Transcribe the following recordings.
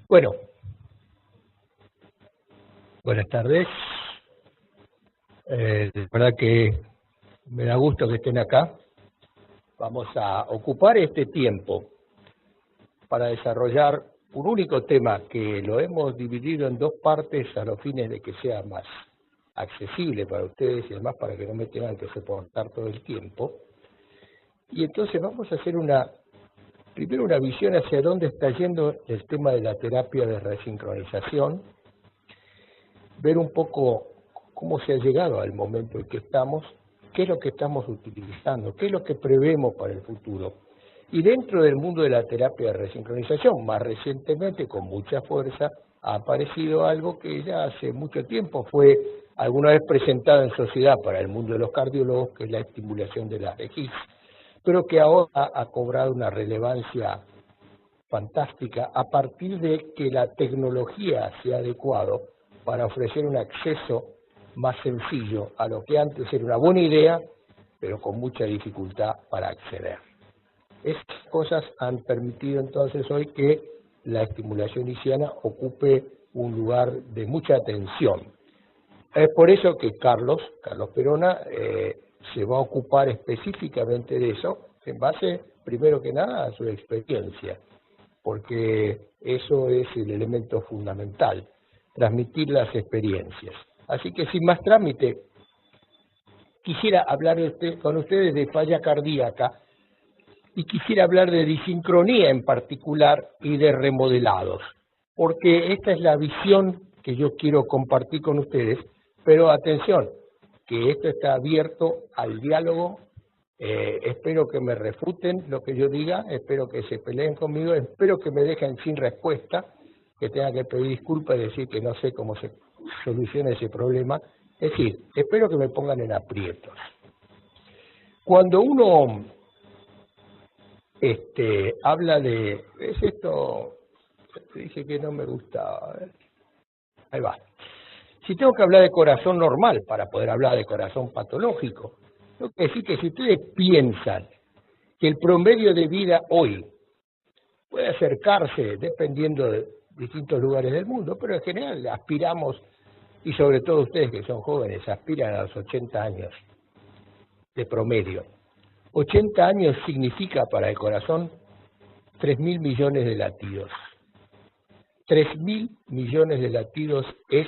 Bueno, buenas tardes. De verdad que me da gusto que estén acá. Vamos a ocupar este tiempo para desarrollar un único tema que lo hemos dividido en dos partes a los fines de que sea más accesible para ustedes y además para que no me tengan que soportar todo el tiempo. Y entonces vamos a hacer primero una visión hacia dónde está yendo el tema de la terapia de resincronización, ver un poco cómo se ha llegado al momento en que estamos, qué es lo que estamos utilizando, qué es lo que prevemos para el futuro. Y dentro del mundo de la terapia de resincronización, más recientemente, con mucha fuerza, ha aparecido algo que ya hace mucho tiempo fue alguna vez presentado en sociedad para el mundo de los cardiólogos, que es la estimulación de las RGIS, pero que ahora ha cobrado una relevancia fantástica a partir de que la tecnología se ha adecuado para ofrecer un acceso más sencillo a lo que antes era una buena idea, pero con mucha dificultad para acceder. Estas cosas han permitido entonces hoy que la estimulación isquiana ocupe un lugar de mucha atención. Es por eso que Carlos Perona, se va a ocupar específicamente de eso, en base, primero que nada, a su experiencia, porque eso es el elemento fundamental, transmitir las experiencias. Así que sin más trámite, quisiera hablar con ustedes de falla cardíaca y quisiera hablar de disincronía en particular y de remodelados, porque esta es la visión que yo quiero compartir con ustedes, pero atención, que esto está abierto al diálogo. Espero que me refuten lo que yo diga, espero que se peleen conmigo, espero que me dejen sin respuesta, que tenga que pedir disculpas y decir que no sé cómo se soluciona ese problema. Es decir, espero que me pongan en aprietos. Cuando uno habla de... ¿Es esto? Dije que no me gusta. Ahí va. Si tengo que hablar de corazón normal para poder hablar de corazón patológico, tengo que decir que si ustedes piensan que el promedio de vida hoy puede acercarse, dependiendo de distintos lugares del mundo, pero en general aspiramos, y sobre todo ustedes que son jóvenes, aspiran a los 80 años de promedio. 80 años significa para el corazón 3.000 millones de latidos. 3.000 millones de latidos es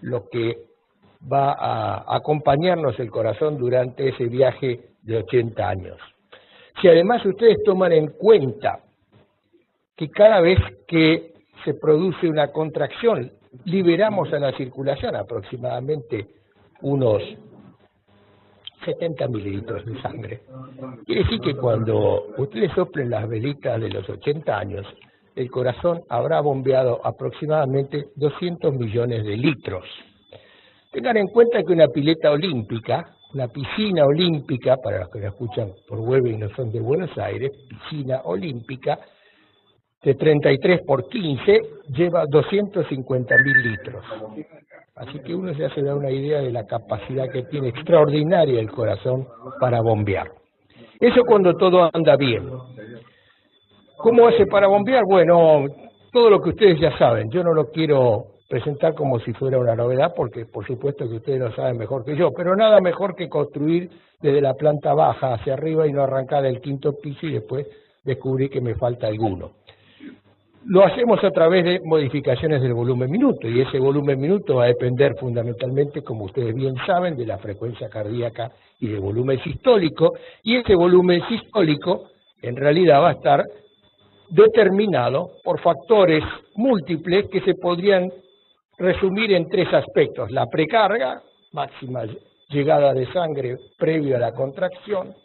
lo que va a acompañarnos el corazón durante ese viaje de 80 años. Si además ustedes toman en cuenta que cada vez que se produce una contracción, liberamos a la circulación aproximadamente unos 70 mililitros de sangre. Quiere decir que cuando ustedes soplen las velitas de los 80 años, el corazón habrá bombeado aproximadamente 200 millones de litros. Tengan en cuenta que una pileta olímpica, una piscina olímpica, para los que lo escuchan por web y no son de Buenos Aires, piscina olímpica, de 33 por 15, lleva 250.000 litros. Así que uno ya se da una idea de la capacidad que tiene extraordinaria el corazón para bombear. Eso cuando todo anda bien. ¿Cómo hace para bombear? Bueno, todo lo que ustedes ya saben. Yo no lo quiero presentar como si fuera una novedad, porque por supuesto que ustedes lo saben mejor que yo, pero nada mejor que construir desde la planta baja hacia arriba y no arrancar del quinto piso y después descubrir que me falta alguno. Lo hacemos a través de modificaciones del volumen minuto, y ese volumen minuto va a depender fundamentalmente, como ustedes bien saben, de la frecuencia cardíaca y del volumen sistólico, y ese volumen sistólico en realidad va a estar determinado por factores múltiples que se podrían resumir en tres aspectos: la precarga, máxima llegada de sangre previo a la contracción;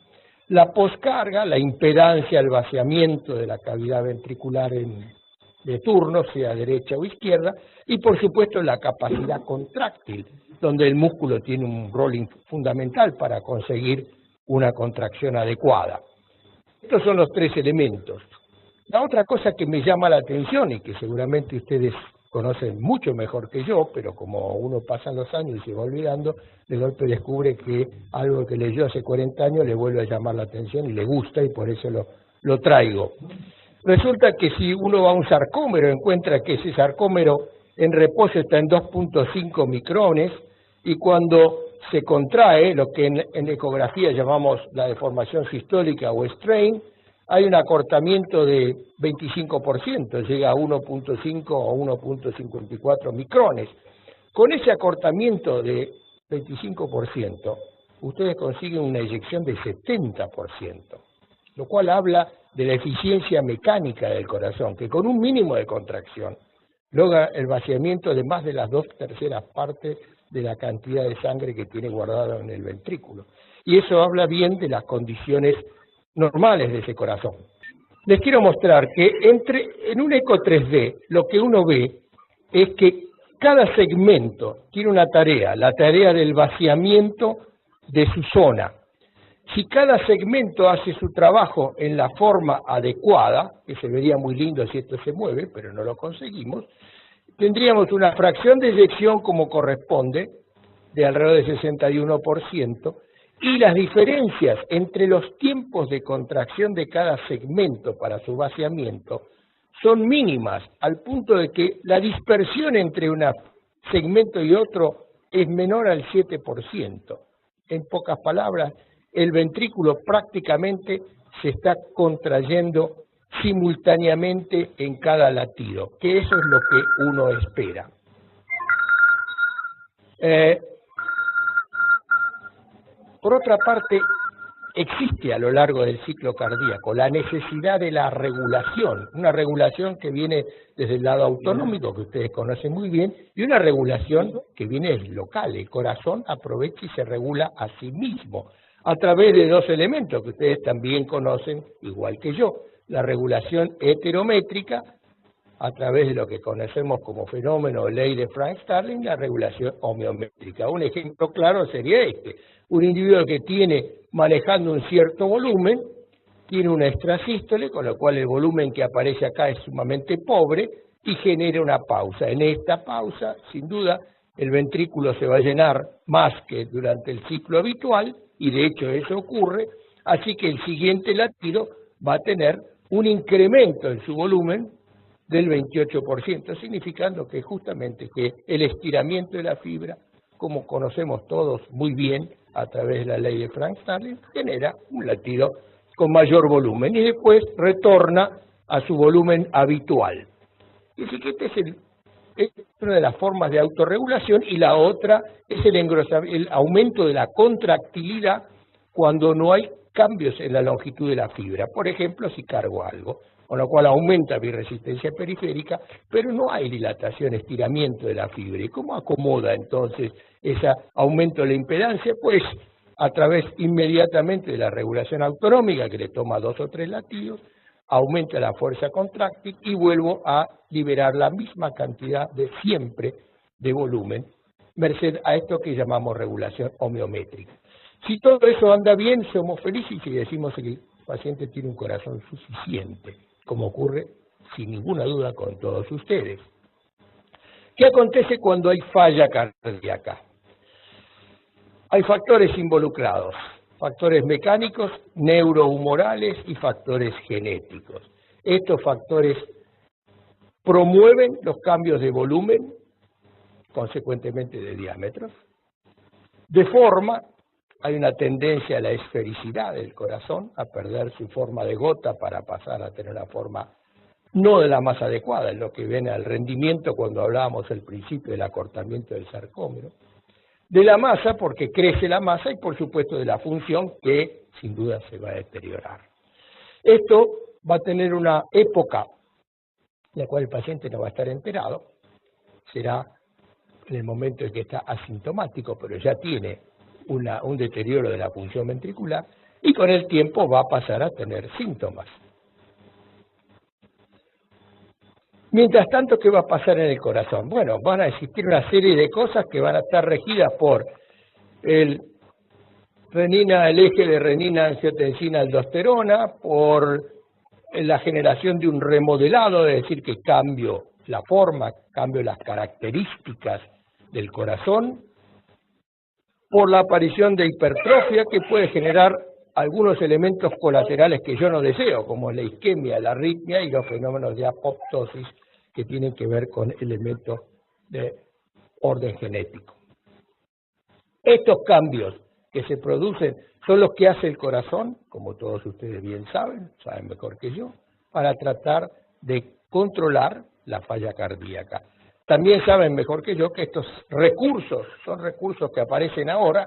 la poscarga, la impedancia al vaciamiento de la cavidad ventricular de turno, sea derecha o izquierda; y por supuesto la capacidad contráctil, donde el músculo tiene un rol fundamental para conseguir una contracción adecuada. Estos son los tres elementos. La otra cosa que me llama la atención y que seguramente ustedes conocen mucho mejor que yo, pero como uno pasa los años y se va olvidando, de golpe descubre que algo que leyó hace 40 años le vuelve a llamar la atención y le gusta, y por eso lo traigo. Resulta que si uno va a un sarcómero, encuentra que ese sarcómero en reposo está en 2.5 micrones, y cuando se contrae, lo que en ecografía llamamos la deformación sistólica o strain, hay un acortamiento de 25%, llega a 1.5 o 1.54 micrones. Con ese acortamiento de 25%, ustedes consiguen una eyección de 70%, lo cual habla de la eficiencia mecánica del corazón, que con un mínimo de contracción logra el vaciamiento de más de las 2/3 partes de la cantidad de sangre que tiene guardada en el ventrículo. Y eso habla bien de las condiciones normales de ese corazón. Les quiero mostrar que en un eco 3D lo que uno ve es que cada segmento tiene una tarea, la tarea del vaciamiento de su zona. Si cada segmento hace su trabajo en la forma adecuada, que se vería muy lindo si esto se mueve, pero no lo conseguimos, tendríamos una fracción de eyección como corresponde, de alrededor del 61%, y las diferencias entre los tiempos de contracción de cada segmento para su vaciamiento son mínimas, al punto de que la dispersión entre un segmento y otro es menor al 7%. En pocas palabras, el ventrículo prácticamente se está contrayendo simultáneamente en cada latido, que eso es lo que uno espera. Por otra parte, existe a lo largo del ciclo cardíaco la necesidad de la regulación, una regulación que viene desde el lado autonómico, que ustedes conocen muy bien, y una regulación que viene local. El corazón aprovecha y se regula a sí mismo, a través de dos elementos que ustedes también conocen, igual que yo: la regulación heterométrica, a través de lo que conocemos como fenómeno o ley de Frank-Starling, la regulación homeométrica. Un ejemplo claro sería este: un individuo que tiene manejando un cierto volumen, tiene una extrasístole, con lo cual el volumen que aparece acá es sumamente pobre, y genera una pausa. En esta pausa, sin duda, el ventrículo se va a llenar más que durante el ciclo habitual, y de hecho eso ocurre, así que el siguiente latido va a tener un incremento en su volumen del 28%, significando que justamente que el estiramiento de la fibra, como conocemos todos muy bien a través de la ley de Frank-Starling, genera un latido con mayor volumen y después retorna a su volumen habitual. Y así que esta es una de las formas de autorregulación, y la otra es el aumento de la contractilidad cuando no hay cambios en la longitud de la fibra. Por ejemplo, si cargo algo, con lo cual aumenta mi resistencia periférica, pero no hay dilatación, estiramiento de la fibra. ¿Y cómo acomoda entonces ese aumento de la impedancia? Pues a través inmediatamente de la regulación autonómica, que le toma 2 o 3 latidos, aumenta la fuerza contráctil y vuelvo a liberar la misma cantidad de siempre de volumen, merced a esto que llamamos regulación homeométrica. Si todo eso anda bien, somos felices y decimos que el paciente tiene un corazón suficiente, como ocurre sin ninguna duda con todos ustedes. ¿Qué acontece cuando hay falla cardíaca? Hay factores involucrados, factores mecánicos, neurohumorales y factores genéticos. Estos factores promueven los cambios de volumen, consecuentemente de diámetros. De forma, hay una tendencia a la esfericidad del corazón, a perder su forma de gota para pasar a tener la forma no de la más adecuada, en lo que viene al rendimiento cuando hablábamos al principio del acortamiento del sarcómero. De la masa, porque crece la masa, y por supuesto de la función, que sin duda se va a deteriorar. Esto va a tener una época en la cual el paciente no va a estar enterado, será en el momento en que está asintomático, pero ya tiene un deterioro de la función ventricular, y con el tiempo va a pasar a tener síntomas. Mientras tanto, ¿qué va a pasar en el corazón? Bueno, van a existir una serie de cosas que van a estar regidas por el eje de renina-angiotensina-aldosterona, por la generación de un remodelado, es decir, que cambio la forma, cambio las características del corazón, por la aparición de hipertrofia que puede generar algunos elementos colaterales que yo no deseo, como la isquemia, la arritmia y los fenómenos de apoptosis que tienen que ver con elementos de orden genético. Estos cambios que se producen son los que hace el corazón, como todos ustedes bien saben mejor que yo, para tratar de controlar la falla cardíaca. También saben mejor que yo que estos recursos son recursos que aparecen ahora,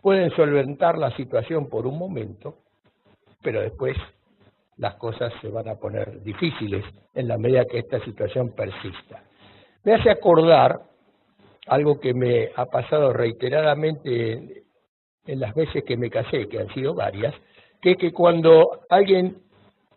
pueden solventar la situación por un momento, pero después las cosas se van a poner difíciles en la medida que esta situación persista. Me hace acordar algo que me ha pasado reiteradamente en las veces que me casé, que han sido varias, que es que cuando alguien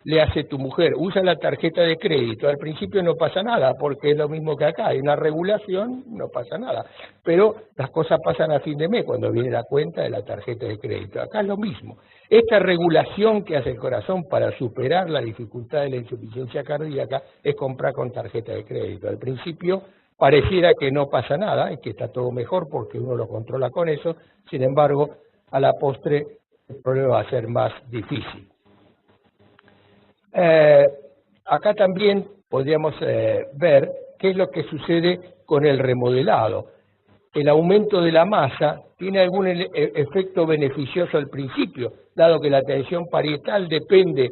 le hace tu mujer, usa la tarjeta de crédito, al principio no pasa nada, porque es lo mismo que acá, hay una regulación, no pasa nada, pero las cosas pasan a fin de mes cuando viene la cuenta de la tarjeta de crédito, acá es lo mismo. Esta regulación que hace el corazón para superar la dificultad de la insuficiencia cardíaca es comprar con tarjeta de crédito, al principio pareciera que no pasa nada y que está todo mejor porque uno lo controla con eso, sin embargo, a la postre el problema va a ser más difícil. Acá también podríamos ver qué es lo que sucede con el remodelado. El aumento de la masa tiene algún efecto beneficioso al principio, dado que la tensión parietal depende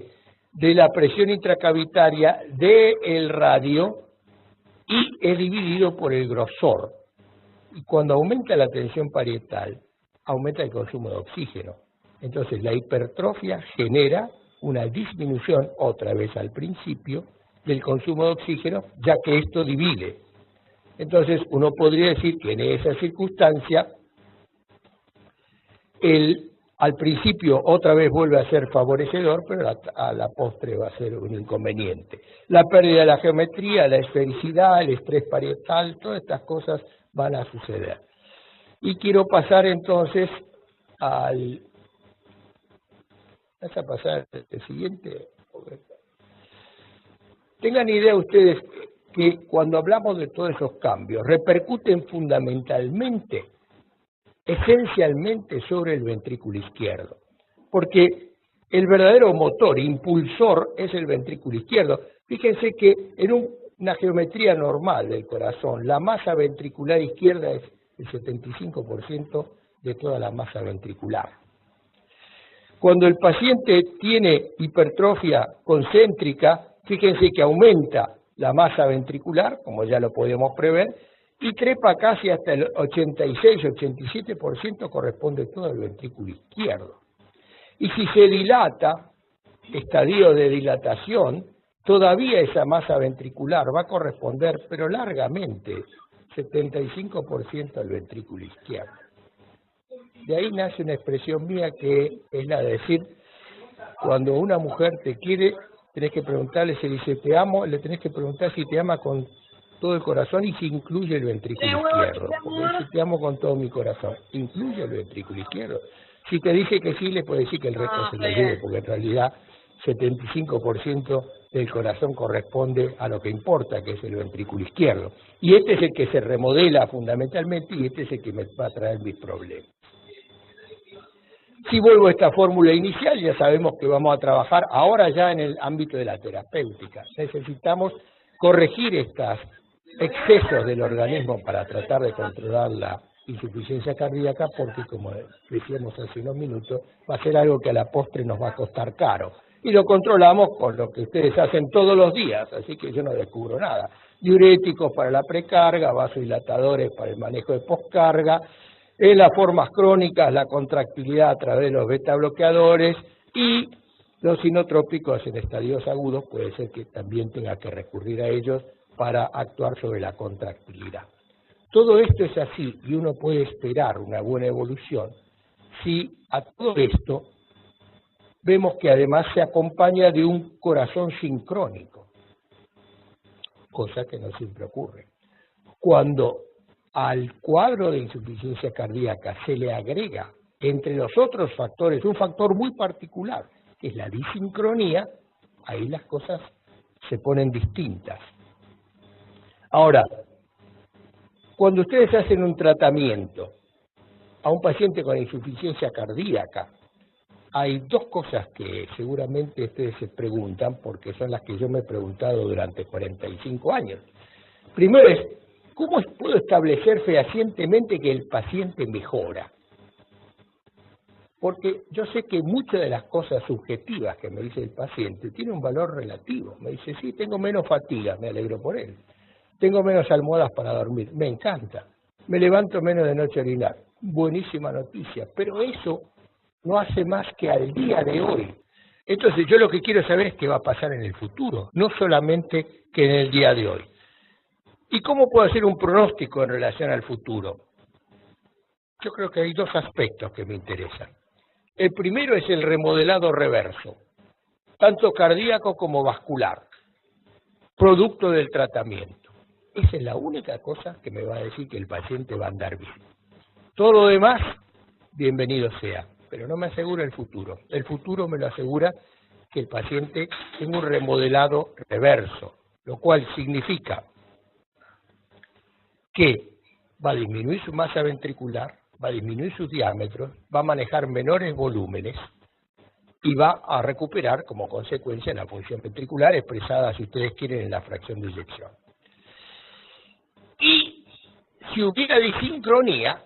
de la presión intracavitaria del radio y es dividido por el grosor. Y cuando aumenta la tensión parietal, aumenta el consumo de oxígeno. Entonces la hipertrofia genera una disminución, otra vez al principio, del consumo de oxígeno, ya que esto divide. Entonces uno podría decir que en esa circunstancia, al principio otra vez vuelve a ser favorecedor, pero a la postre va a ser un inconveniente. La pérdida de la geometría, la esfericidad, el estrés parietal, todas estas cosas van a suceder. Y quiero pasar entonces al... ¿Vas a pasar el siguiente? Tengan idea ustedes que cuando hablamos de todos esos cambios, repercuten fundamentalmente, esencialmente sobre el ventrículo izquierdo, porque el verdadero motor, impulsor, es el ventrículo izquierdo. Fíjense que en una geometría normal del corazón, la masa ventricular izquierda es el 75% de toda la masa ventricular. Cuando el paciente tiene hipertrofia concéntrica, fíjense que aumenta la masa ventricular, como ya lo podemos prever, y trepa casi hasta el 86-87% corresponde todo al ventrículo izquierdo. Y si se dilata, estadio de dilatación, todavía esa masa ventricular va a corresponder, pero largamente, 75% al ventrículo izquierdo. De ahí nace una expresión mía que es la de decir, cuando una mujer te quiere, tenés que preguntarle si dice te amo, le tenés que preguntar si te ama con todo el corazón y si incluye el ventrículo izquierdo. Porque si te amo con todo mi corazón, incluye el ventrículo izquierdo. Si te dice que sí, le puedes decir que el resto se lo lleve, porque en realidad 75% del corazón corresponde a lo que importa, que es el ventrículo izquierdo. Y este es el que se remodela fundamentalmente y este es el que me va a traer mis problemas. Si vuelvo a esta fórmula inicial, ya sabemos que vamos a trabajar ahora ya en el ámbito de la terapéutica. Necesitamos corregir estos excesos del organismo para tratar de controlar la insuficiencia cardíaca, porque como decíamos hace unos minutos, va a ser algo que a la postre nos va a costar caro. Y lo controlamos con lo que ustedes hacen todos los días, así que yo no descubro nada. Diuréticos para la precarga, vasodilatadores para el manejo de poscarga, en las formas crónicas, la contractilidad a través de los beta bloqueadores y los inotrópicos en estadios agudos, puede ser que también tenga que recurrir a ellos para actuar sobre la contractilidad. Todo esto es así y uno puede esperar una buena evolución si a todo esto vemos que además se acompaña de un corazón sincrónico, cosa que no siempre ocurre. Cuando al cuadro de insuficiencia cardíaca se le agrega, entre los otros factores, un factor muy particular, que es la disincronía, ahí las cosas se ponen distintas. Ahora, cuando ustedes hacen un tratamiento a un paciente con insuficiencia cardíaca, hay dos cosas que seguramente ustedes se preguntan, porque son las que yo me he preguntado durante 45 años. Primero es, ¿cómo puedo establecer fehacientemente que el paciente mejora? Porque yo sé que muchas de las cosas subjetivas que me dice el paciente tienen un valor relativo. Me dice, sí, tengo menos fatiga, me alegro por él. Tengo menos almohadas para dormir, me encanta. Me levanto menos de noche a orinar, buenísima noticia. Pero eso no hace más que al día de hoy. Entonces yo lo que quiero saber es qué va a pasar en el futuro, no solamente que en el día de hoy. ¿Y cómo puedo hacer un pronóstico en relación al futuro? Yo creo que hay dos aspectos que me interesan. El primero es el remodelado reverso, tanto cardíaco como vascular, producto del tratamiento. Esa es la única cosa que me va a decir que el paciente va a andar bien. Todo lo demás, bienvenido sea, pero no me asegura el futuro. El futuro me lo asegura que el paciente tenga un remodelado reverso, lo cual significa que va a disminuir su masa ventricular, va a disminuir sus diámetros, va a manejar menores volúmenes y va a recuperar como consecuencia la función ventricular expresada, si ustedes quieren, en la fracción de eyección. Y si hubiera disincronía,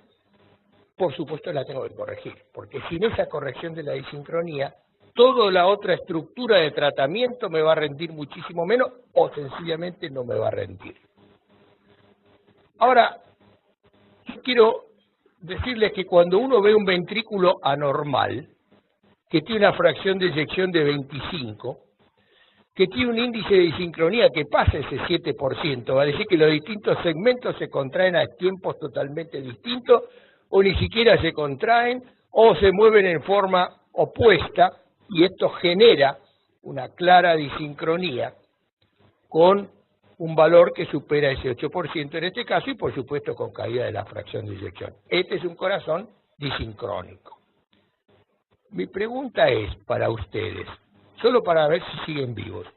por supuesto la tengo que corregir, porque sin esa corrección de la disincronía, toda la otra estructura de tratamiento me va a rendir muchísimo menos o sencillamente no me va a rendir. Ahora, quiero decirles que cuando uno ve un ventrículo anormal, que tiene una fracción de eyección de 25, que tiene un índice de disincronía que pasa ese 7%, va a decir que los distintos segmentos se contraen a tiempos totalmente distintos, o ni siquiera se contraen, o se mueven en forma opuesta, y esto genera una clara disincronía con un valor que supera ese 8% en este caso, y por supuesto con caída de la fracción de eyección. Este es un corazón disincrónico. Mi pregunta es para ustedes, solo para ver si siguen vivos.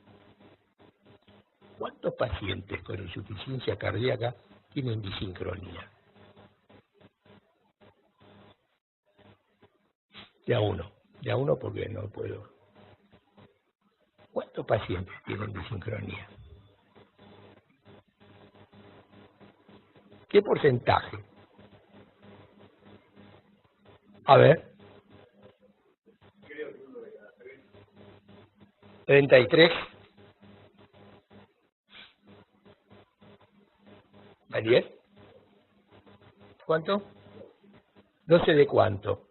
¿Cuántos pacientes con insuficiencia cardíaca tienen disincronía? De a uno porque no puedo. ¿Cuántos pacientes tienen disincronía? ¿Qué porcentaje? A ver. 33. ¿A 10? ¿Cuánto? 12 de cuánto?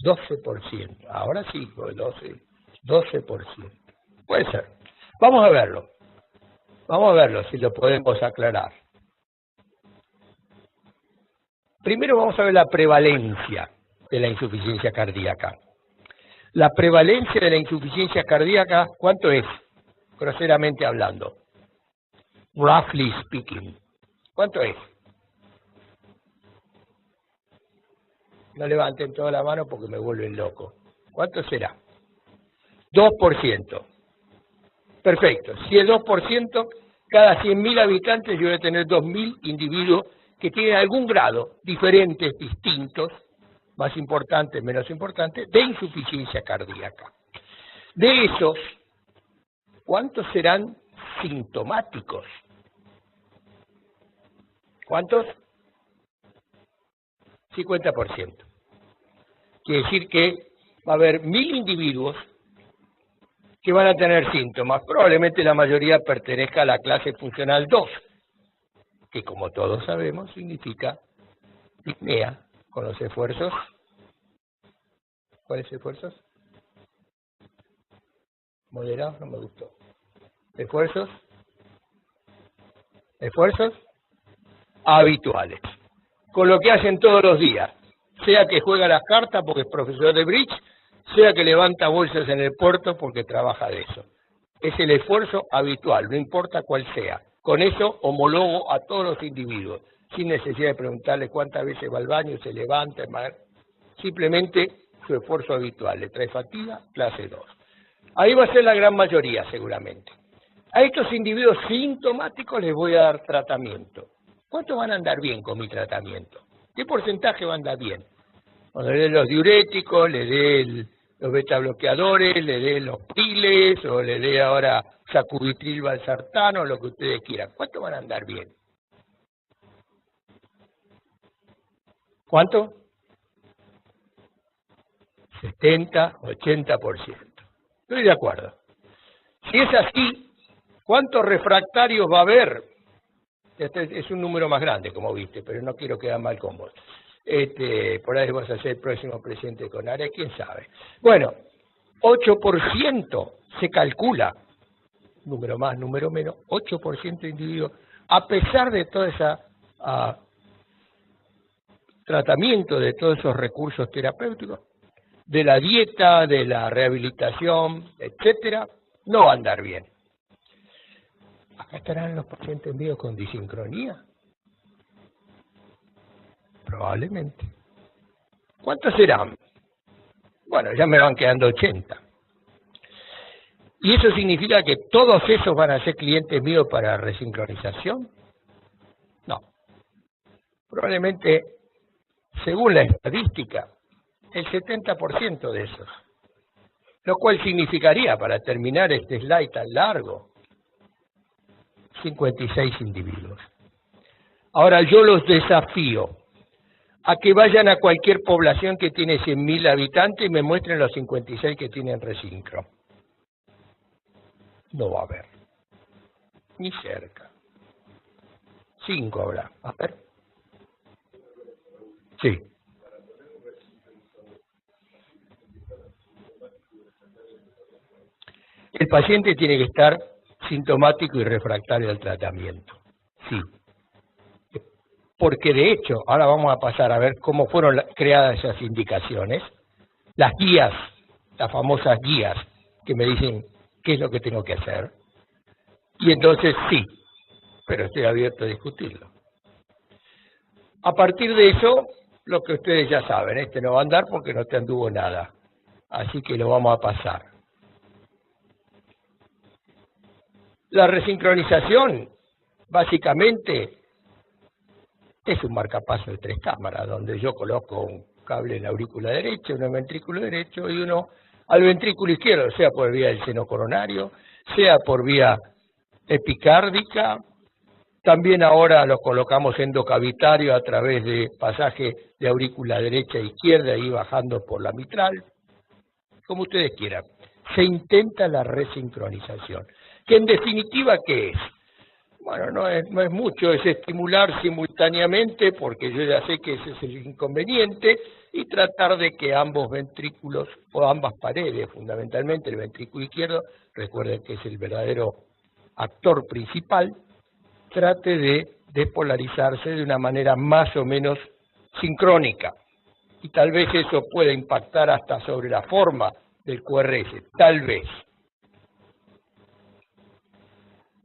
12%. Ahora sí, 12%. Puede ser. Vamos a verlo. Vamos a verlo si lo podemos aclarar. Primero vamos a ver la prevalencia de la insuficiencia cardíaca. La prevalencia de la insuficiencia cardíaca, ¿cuánto es? Groseramente hablando. Roughly speaking. ¿Cuánto es? No levanten toda la mano porque me vuelven loco. ¿Cuánto será? 2%. Perfecto. Si es 2%, cada 100.000 habitantes yo voy a tener 2.000 individuos que tienen algún grado, diferentes, distintos, más importantes, menos importantes, de insuficiencia cardíaca. De esos, ¿cuántos serán sintomáticos? ¿Cuántos? 50%. Quiere decir que va a haber 1.000 individuos que van a tener síntomas. Probablemente la mayoría pertenezca a la clase funcional 2, que como todos sabemos significa disnea con los esfuerzos. ¿Cuáles esfuerzos? Moderados, no me gustó. ¿Esfuerzos? ¿Esfuerzos? Habituales. Con lo que hacen todos los días. Sea que juega las cartas porque es profesor de bridge, sea que levanta bolsas en el puerto porque trabaja de eso. Es el esfuerzo habitual, no importa cuál sea. Con eso homologo a todos los individuos, sin necesidad de preguntarle cuántas veces va al baño, se levanta, simplemente su esfuerzo habitual. Le trae fatiga, clase 2. Ahí va a ser la gran mayoría seguramente. A estos individuos sintomáticos les voy a dar tratamiento. ¿Cuántos van a andar bien con mi tratamiento? ¿Qué porcentaje va a andar bien? Cuando le dé los diuréticos, le dé los beta bloqueadores, le dé los piles, o le dé ahora sacubitril valsartano, lo que ustedes quieran. ¿Cuánto van a andar bien? ¿Cuánto? 70, 80%. Estoy de acuerdo. Si es así, ¿cuántos refractarios va a haber? Este es un número más grande, como viste, pero no quiero quedar mal con vos. Por ahí vas a ser el próximo presidente con ARE, quién sabe. Bueno, 8% se calcula, número más, número menos, 8% de individuos, a pesar de todo ese tratamiento, de todos esos recursos terapéuticos, de la dieta, de la rehabilitación, etcétera, no va a andar bien. ¿Acá estarán los pacientes míos con disincronía? Probablemente. ¿Cuántos serán? Bueno, ya me van quedando 80. ¿Y eso significa que todos esos van a ser clientes míos para resincronización? No. Probablemente, según la estadística, el 70% de esos. Lo cual significaría, para terminar este slide tan largo, 56 individuos. Ahora yo los desafío a que vayan a cualquier población que tiene 100.000 habitantes y me muestren los 56 que tienen resincro. No va a haber. Ni cerca. 5 habrá. A ver. Sí. El paciente tiene que estar sintomático y refractario al tratamiento. Sí. Porque de hecho, ahora vamos a pasar a ver cómo fueron creadas esas indicaciones, las guías, las famosas guías que me dicen qué es lo que tengo que hacer. Y entonces sí, pero estoy abierto a discutirlo. A partir de eso, lo que ustedes ya saben, este no va a andar porque no te anduvo nada. Así que lo vamos a pasar. La resincronización, básicamente, es un marcapaso de 3 cámaras, donde yo coloco un cable en la aurícula derecha, uno en el ventrículo derecho y uno al ventrículo izquierdo, sea por vía del seno coronario, sea por vía epicárdica. También ahora lo colocamos endocavitario a través de pasaje de aurícula derecha e izquierda y bajando por la mitral, como ustedes quieran. Se intenta la resincronización, que en definitiva, ¿qué es? Bueno, no es mucho, es estimular simultáneamente, porque yo ya sé que ese es el inconveniente, y tratar de que ambos ventrículos, o ambas paredes, fundamentalmente el ventrículo izquierdo, recuerden que es el verdadero actor principal, trate de despolarizarse de una manera más o menos sincrónica. Y tal vez eso pueda impactar hasta sobre la forma del QRS, tal vez.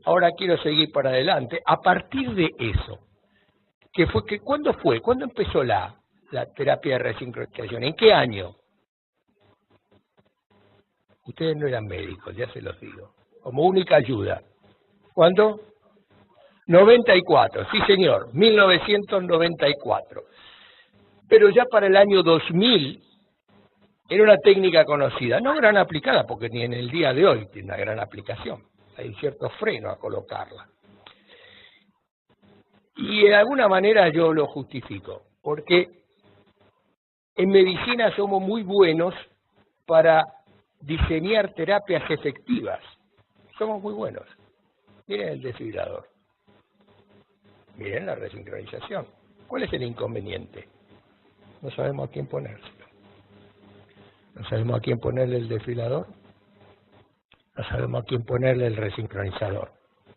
Ahora quiero seguir para adelante. A partir de eso, ¿cuándo fue? ¿Cuándo empezó la terapia de resincronización? ¿En qué año? Ustedes no eran médicos, ya se los digo. Como única ayuda. ¿Cuándo? 94, sí señor, 1994. Pero ya para el año 2000 era una técnica conocida, no gran aplicada, porque ni en el día de hoy tiene una gran aplicación. Hay cierto freno a colocarla. Y de alguna manera yo lo justifico, porque en medicina somos muy buenos para diseñar terapias efectivas. Somos muy buenos. Miren el desfibrilador. Miren la resincronización. ¿Cuál es el inconveniente? No sabemos a quién ponérselo. No sabemos a quién ponerle el desfibrilador. No sabemos a quién ponerle el resincronizador.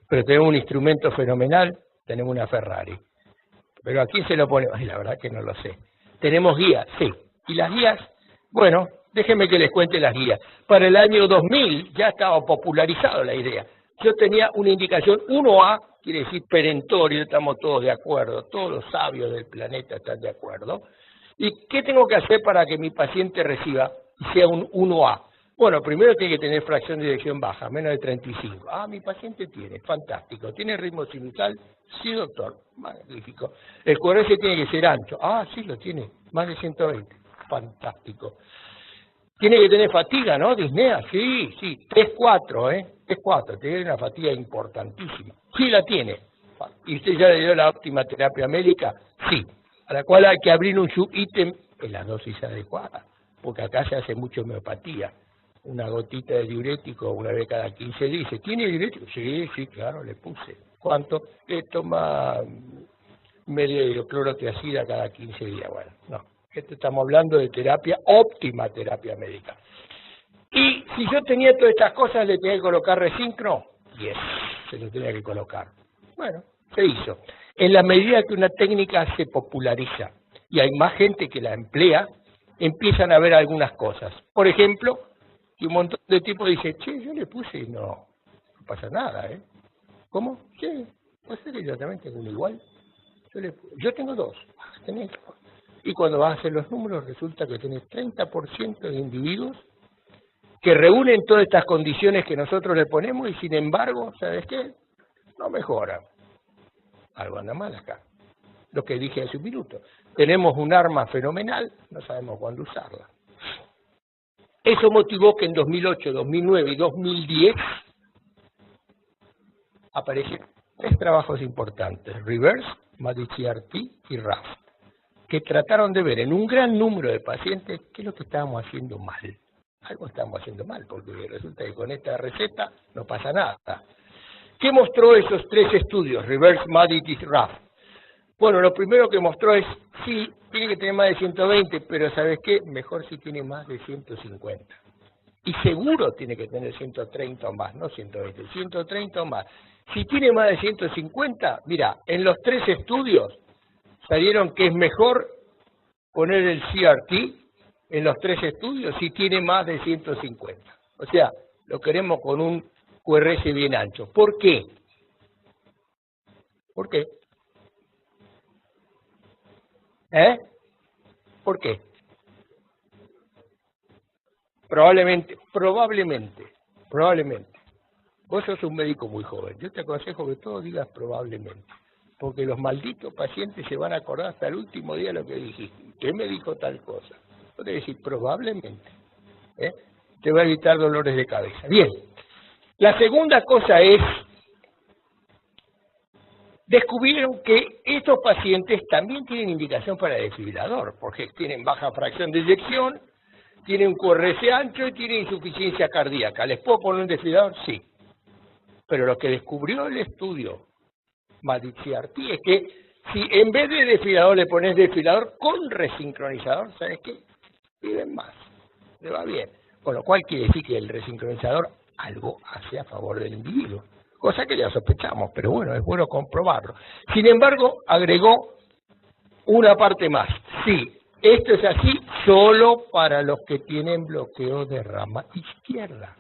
Pero tenemos un instrumento fenomenal, tenemos una Ferrari. Pero ¿a quién se lo ponemos? Ay, la verdad que no lo sé. Tenemos guías, sí. Y las guías, bueno, déjenme que les cuente las guías. Para el año 2000 ya estaba popularizada la idea. Yo tenía una indicación 1A, quiere decir perentorio, estamos todos de acuerdo, todos los sabios del planeta están de acuerdo. ¿Y qué tengo que hacer para que mi paciente reciba y sea un 1A? Bueno, primero tiene que tener fracción de eyección baja, menos de 35. Ah, mi paciente tiene, fantástico. ¿Tiene ritmo sinusal? Sí, doctor, magnífico. El QRS tiene que ser ancho. Ah, sí, lo tiene, más de 120. fantástico. Tiene que tener fatiga, ¿no? Disnea, sí, 3-4, 3-4, tiene una fatiga importantísima. Sí la tiene. ¿Y usted ya le dio la óptima terapia médica? Sí. A la cual hay que abrir un subítem en la dosis adecuada, porque acá se hace mucha homeopatía. Una gotita de diurético una vez cada 15 días. ¿Dice, ¿tiene diurético? Sí, claro, le puse. ¿Cuánto? Toma medio hidroclorotiazida cada 15 días. Bueno, no. Estamos hablando de terapia, óptima terapia médica. Y si yo tenía todas estas cosas, ¿le tenía que colocar resincro? Yes, se lo tenía que colocar. Bueno, se hizo. En la medida que una técnica se populariza y hay más gente que la emplea, empiezan a ver algunas cosas. Por ejemplo, y un montón de tipos dicen, che, yo le puse y no pasa nada, ¿eh? ¿Cómo? Sí, puede ser que yo también tengo uno igual. Yo tengo dos. ¿Tenés? Y cuando vas a hacer los números, resulta que tenés 30% de individuos que reúnen todas estas condiciones que nosotros le ponemos y sin embargo, ¿sabes qué? No mejoran. Algo anda mal acá. Lo que dije hace un minuto. Tenemos un arma fenomenal, no sabemos cuándo usarla. Eso motivó que en 2008, 2009 y 2010 aparecieron 3 trabajos importantes, Reverse, MADI-CRT y RAF, que trataron de ver en un gran número de pacientes qué es lo que estábamos haciendo mal. Algo estamos haciendo mal, porque resulta que con esta receta no pasa nada. ¿Qué mostró esos 3 estudios, Reverse, MADI y RAF? Bueno, lo primero que mostró es, sí, tiene que tener más de 120, pero ¿sabes qué? Mejor si tiene más de 150. Y seguro tiene que tener 130 o más, no 120, 130 o más. Si tiene más de 150, mira, en los 3 estudios salieron que es mejor poner el CRT en los 3 estudios si tiene más de 150. O sea, lo queremos con un QRS bien ancho. ¿Por qué? ¿Por qué? ¿Por qué? Probablemente. Vos sos un médico muy joven. Yo te aconsejo que todo digas probablemente. Porque los malditos pacientes se van a acordar hasta el último día lo que dijiste. Usted me dijo tal cosa. Vos tenés que decir probablemente. Te va a evitar dolores de cabeza. Bien. La segunda cosa es, descubrieron que estos pacientes también tienen indicación para desfibrilador, porque tienen baja fracción de eyección, tienen un QRS ancho y tienen insuficiencia cardíaca. ¿Les puedo poner un desfibrilador? Sí. Pero lo que descubrió el estudio MADI-CRT es que si en vez de desfibrilador le pones desfibrilador con resincronizador, ¿sabes qué? Viven más, le va bien. Con lo cual quiere decir que el resincronizador algo hace a favor del individuo. Cosa que ya sospechamos, pero bueno, es bueno comprobarlo. Sin embargo, agregó una parte más. Sí, esto es así solo para los que tienen bloqueo de rama izquierda.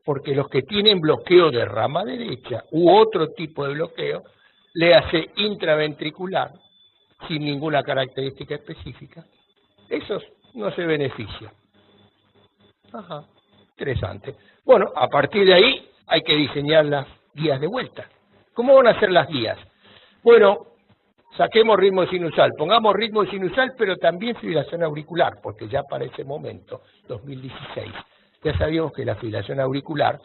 Porque los que tienen bloqueo de rama derecha u otro tipo de bloqueo, le hace intraventricular, sin ninguna característica específica, esos no se benefician. Ajá, interesante. Bueno, a partir de ahí hay que diseñar las guías de vuelta. ¿Cómo van a ser las guías? Bueno, saquemos ritmo sinusal, pongamos ritmo sinusal, pero también fibrilación auricular, porque ya para ese momento, 2016, ya sabíamos que la fibrilación auricular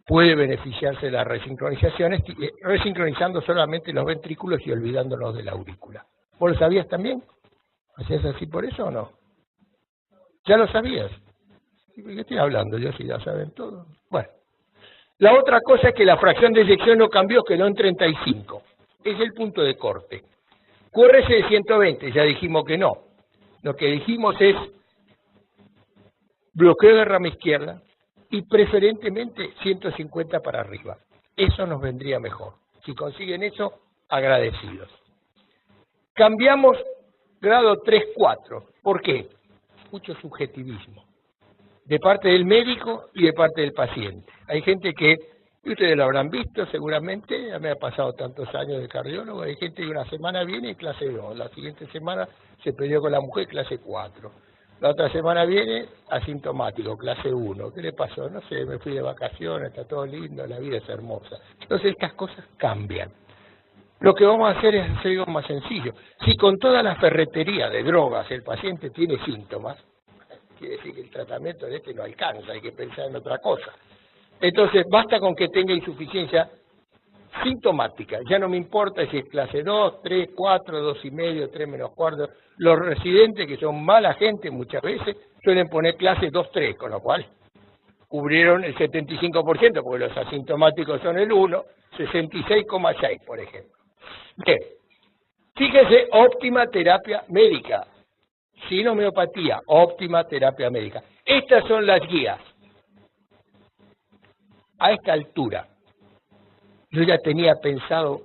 puede beneficiarse de las resincronizaciones, resincronizando solamente los ventrículos y olvidándonos de la aurícula. ¿Vos lo sabías también? ¿Hacías así por eso o no? ¿Ya lo sabías? ¿De qué estoy hablando? Yo sí, ya saben todo. Bueno, la otra cosa es que la fracción de eyección no cambió, quedó en 35. Es el punto de corte. QRS de 120, ya dijimos que no. Lo que dijimos es bloqueo de rama izquierda y preferentemente 150 para arriba. Eso nos vendría mejor. Si consiguen eso, agradecidos. Cambiamos grado 3-4. ¿Por qué? Mucho subjetivismo. De parte del médico y de parte del paciente. Hay gente que, y ustedes lo habrán visto seguramente, ya me ha pasado tantos años de cardiólogo, hay gente que una semana viene y clase 2, la siguiente semana se peleó con la mujer, clase 4. La otra semana viene asintomático, clase 1. ¿Qué le pasó? No sé, me fui de vacaciones, está todo lindo, la vida es hermosa. Entonces estas cosas cambian. Lo que vamos a hacer es hacer algo más sencillo. Si con toda la ferretería de drogas el paciente tiene síntomas, quiere decir que el tratamiento de este no alcanza, hay que pensar en otra cosa. Entonces, basta con que tenga insuficiencia sintomática. Ya no me importa si es clase 2, 3, 4, 2,5, 3 menos cuarto. Los residentes, que son mala gente muchas veces, suelen poner clase 2, 3, con lo cual cubrieron el 75%, porque los asintomáticos son el 1, 66,6, por ejemplo. Bien, fíjese, óptima terapia médica, sin homeopatía, óptima terapia médica. Estas son las guías. A esta altura, yo ya tenía pensado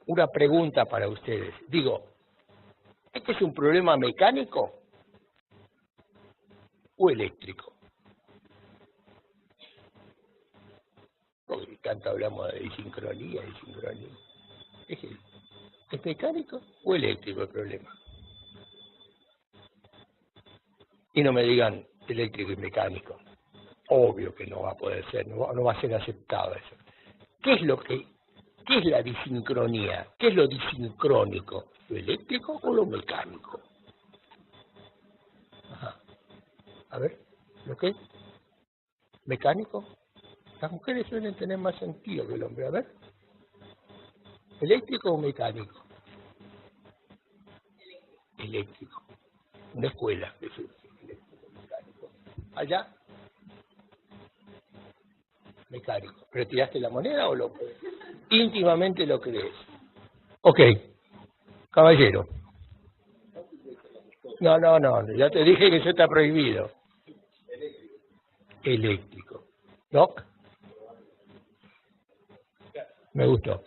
una pregunta para ustedes. Digo, ¿este es un problema mecánico o eléctrico? Porque tanto hablamos de disincronía. ¿Es mecánico o eléctrico el problema? Y no me digan eléctrico y mecánico. Obvio que no va a poder ser, no va a ser aceptado eso. ¿Qué es la disincronía? ¿Qué es lo disincrónico? ¿Lo eléctrico o lo mecánico? Ajá. A ver, ¿lo qué? ¿Mecánico? Las mujeres suelen tener más sentido que el hombre. A ver. ¿Eléctrico o mecánico? Eléctrico. Una escuela. Eléctrico, mecánico. Allá. Mecánico. ¿Pero tiraste la moneda o lo crees? Íntimamente lo crees. Ok. Caballero. No. Ya te dije que eso está prohibido. Eléctrico. ¿Doc? Me gustó.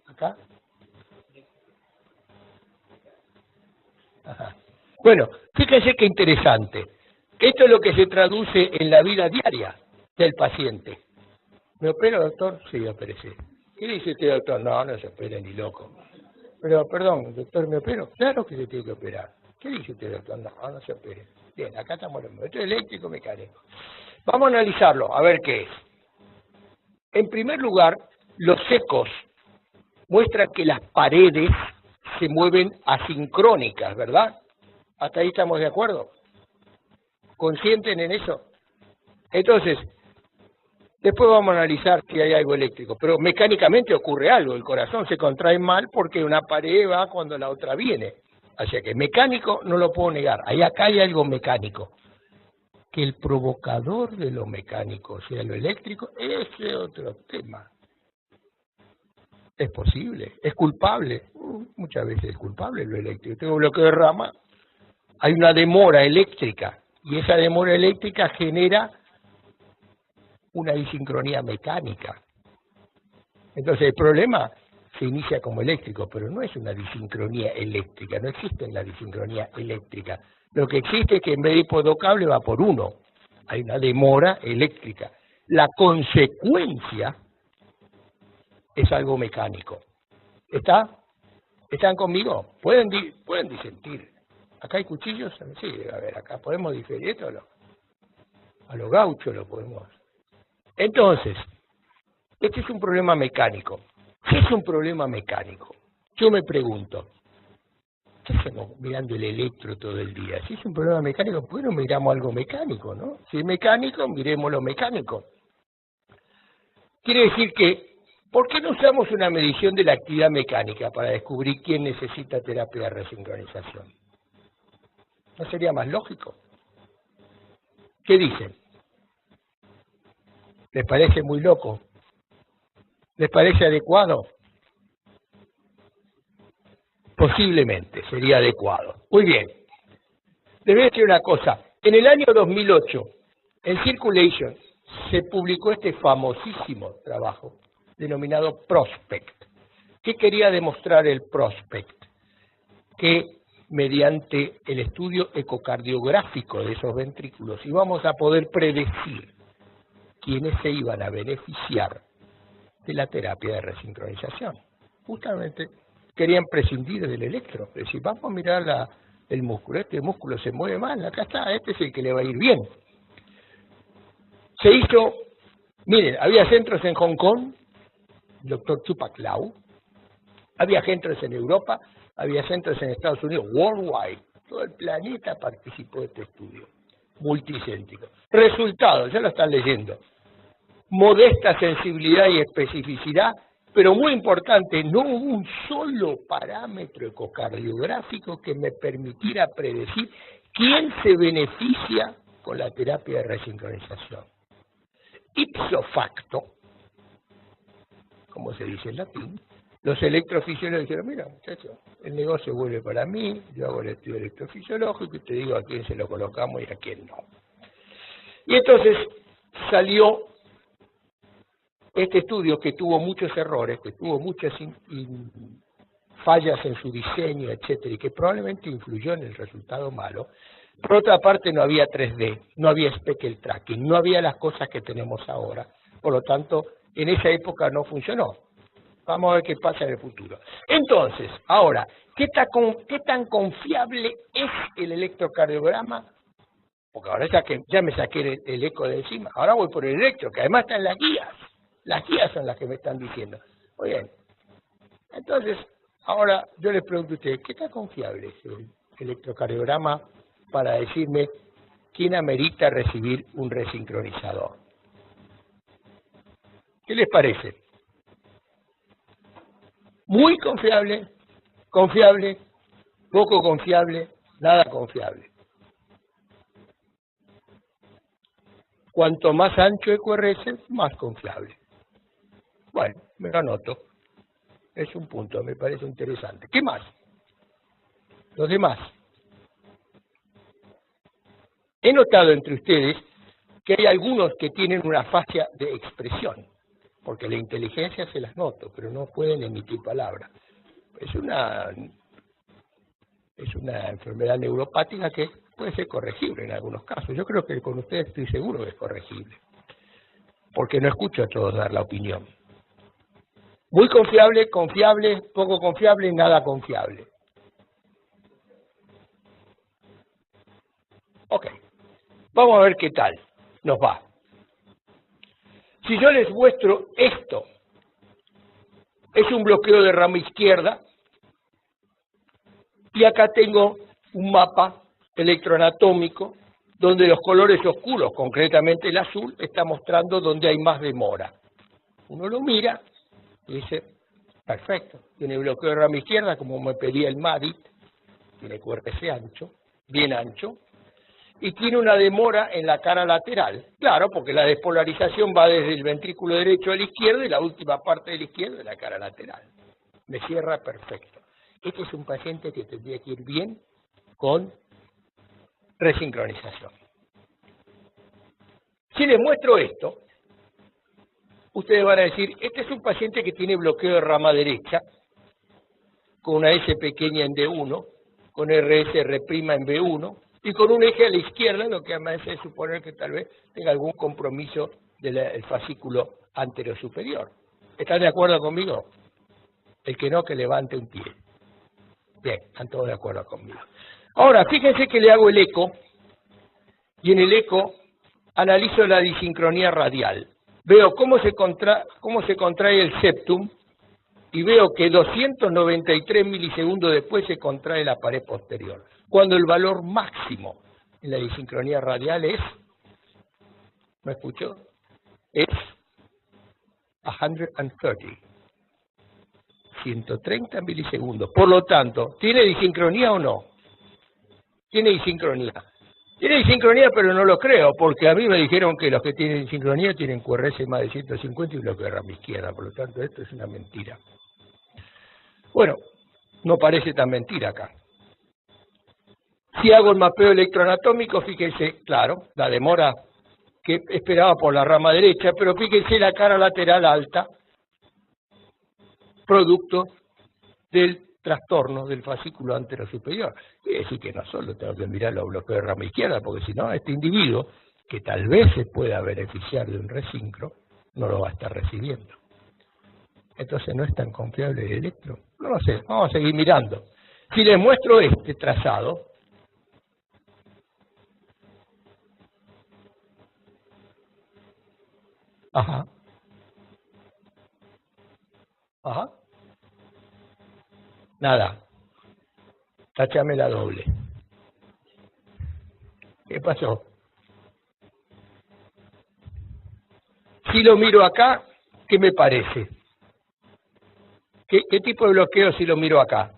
¿Acá? Ajá. Bueno, fíjense qué interesante. Esto es lo que se traduce en la vida diaria del paciente. ¿Me opero, doctor? Sí, opérese. ¿Qué dice usted, doctor? No se opere ni loco. Pero, perdón, doctor, ¿me opero? Claro que se tiene que operar. ¿Qué dice usted, doctor? No se opere. Bien, acá estamos los esto es eléctrico mecánico. Vamos a analizarlo, a ver qué es. En primer lugar, los ecos muestran que las paredes se mueven asincrónicas, ¿verdad? ¿Hasta ahí estamos de acuerdo? ¿Consienten en eso? Entonces, después vamos a analizar si hay algo eléctrico, pero mecánicamente ocurre algo, el corazón se contrae mal porque una pared va cuando la otra viene. Así que mecánico no lo puedo negar, acá hay algo mecánico. Que el provocador de lo mecánico sea lo eléctrico, ese es otro tema. ¿Es posible? ¿Es culpable? Muchas veces es culpable lo eléctrico. Tengo bloqueo de rama, hay una demora eléctrica, y esa demora eléctrica genera una disincronía mecánica. Entonces el problema se inicia como eléctrico, pero no es una disincronía eléctrica, no existe la disincronía eléctrica. Lo que existe es que en vez de ir por 2 cables va por 1. Hay una demora eléctrica. La consecuencia es algo mecánico. ¿Están conmigo? ¿Pueden disentir? ¿Acá hay cuchillos? Sí, a ver, acá podemos diferir esto a los gauchos lo podemos. Entonces, este es un problema mecánico. ¿Qué es un problema mecánico? Yo me pregunto, ¿qué hacemos mirando el electro todo el día? Si es un problema mecánico, ¿por qué no miramos algo mecánico, no? Si es mecánico, miremos lo mecánico. Quiere decir que, ¿por qué no usamos una medición de la actividad mecánica para descubrir quién necesita terapia de resincronización? ¿No sería más lógico? ¿Qué dicen? ¿Les parece muy loco? ¿Les parece adecuado? Posiblemente sería adecuado. Muy bien. Les voy a decir una cosa. En el año 2008, en Circulation, se publicó este famosísimo trabajo denominado Prospect. ¿Qué quería demostrar el Prospect? Que mediante el estudio ecocardiográfico de esos ventrículos íbamos a poder predecir quiénes se iban a beneficiar de la terapia de resincronización. Justamente querían prescindir del electro, es decir, vamos a mirar el músculo. Este músculo se mueve mal, acá está, este es el que le va a ir bien. Se hizo, miren, había centros en Hong Kong, el doctor Tupac Lau, había centros en Europa, había centros en Estados Unidos, worldwide, todo el planeta participó de este estudio, multicéntrico. Resultados, ya lo están leyendo, modesta sensibilidad y especificidad, pero muy importante, no hubo un solo parámetro ecocardiográfico que me permitiera predecir quién se beneficia con la terapia de resincronización. Ipso facto, como se dice en latín, los electrofisiólogos dijeron, mira muchachos, el negocio vuelve para mí, yo hago el estudio electrofisiológico y te digo a quién se lo colocamos y a quién no. Y entonces salió este estudio que tuvo muchos errores, que tuvo muchas fallas en su diseño, etcétera, y que probablemente influyó en el resultado malo. Por otra parte, no había 3D, no había speckle tracking, no había las cosas que tenemos ahora. Por lo tanto, en esa época no funcionó. Vamos a ver qué pasa en el futuro. Entonces, ahora, ¿qué tan confiable es el electrocardiograma? Porque ahora ya me saqué el eco de encima. Ahora voy por el electro, que además está en las guías. Las guías son las que me están diciendo. Muy bien. Entonces, ahora yo les pregunto a ustedes, ¿qué tan confiable es el electrocardiograma para decirme quién amerita recibir un resincronizador? ¿Qué les parece? Muy confiable, confiable, poco confiable, nada confiable. Cuanto más ancho EQRS, más confiable. Bueno, me lo anoto. Es un punto, me parece interesante. ¿Qué más? Los demás. He notado entre ustedes que hay algunos que tienen una fascia de expresión, porque la inteligencia se las noto, pero no pueden emitir palabras. Es una enfermedad neuropática que puede ser corregible en algunos casos. Yo creo que con ustedes estoy seguro que es corregible, porque no escucho a todos dar la opinión. Muy confiable, confiable, poco confiable, nada confiable. Ok, vamos a ver qué tal nos va. Si yo les muestro esto, es un bloqueo de rama izquierda, y acá tengo un mapa electroanatómico donde los colores oscuros, concretamente el azul, está mostrando donde hay más demora. Uno lo mira y dice, perfecto, tiene bloqueo de rama izquierda, como me pedía el MADIT, tiene QRS ancho, bien ancho, y tiene una demora en la cara lateral. Claro, porque la despolarización va desde el ventrículo derecho a la izquierda y la última parte de la izquierda de la cara lateral. Me cierra perfecto. Este es un paciente que tendría que ir bien con resincronización. Si les muestro esto, ustedes van a decir, este es un paciente que tiene bloqueo de rama derecha, con una S pequeña en D1, con RS' en B1, y con un eje a la izquierda, lo que me hace suponer que tal vez tenga algún compromiso del fascículo anterior superior. ¿Están de acuerdo conmigo? El que no, que levante un pie. Bien, están todos de acuerdo conmigo. Ahora, fíjense que le hago el eco, y en el eco analizo la disincronía radial. Veo cómo se contrae el septum, y veo que 293 milisegundos después se contrae la pared posterior, cuando el valor máximo en la disincronía radial es, ¿me escuchó? Es 130 milisegundos. Por lo tanto, ¿tiene disincronía o no? Tiene disincronía. Tiene disincronía, pero no lo creo, porque a mí me dijeron que los que tienen disincronía tienen QRS más de 150 y bloqueo de rama izquierda. Por lo tanto, esto es una mentira. Bueno, no parece tan mentira acá. Si hago el mapeo electroanatómico, fíjense, claro, la demora que esperaba por la rama derecha, pero fíjense la cara lateral alta, producto del trastorno del fascículo anterosuperior. Quiere decir que no solo tengo que mirar los bloqueos de rama izquierda, porque si no, este individuo, que tal vez se pueda beneficiar de un resincro, no lo va a estar recibiendo. Entonces, ¿no es tan confiable el electro? No lo sé, vamos a seguir mirando. Si les muestro este trazado, Ajá. Ajá. Nada. Táchame la doble. ¿Qué pasó? Si lo miro acá, ¿qué me parece? ¿Qué tipo de bloqueo si lo miro acá?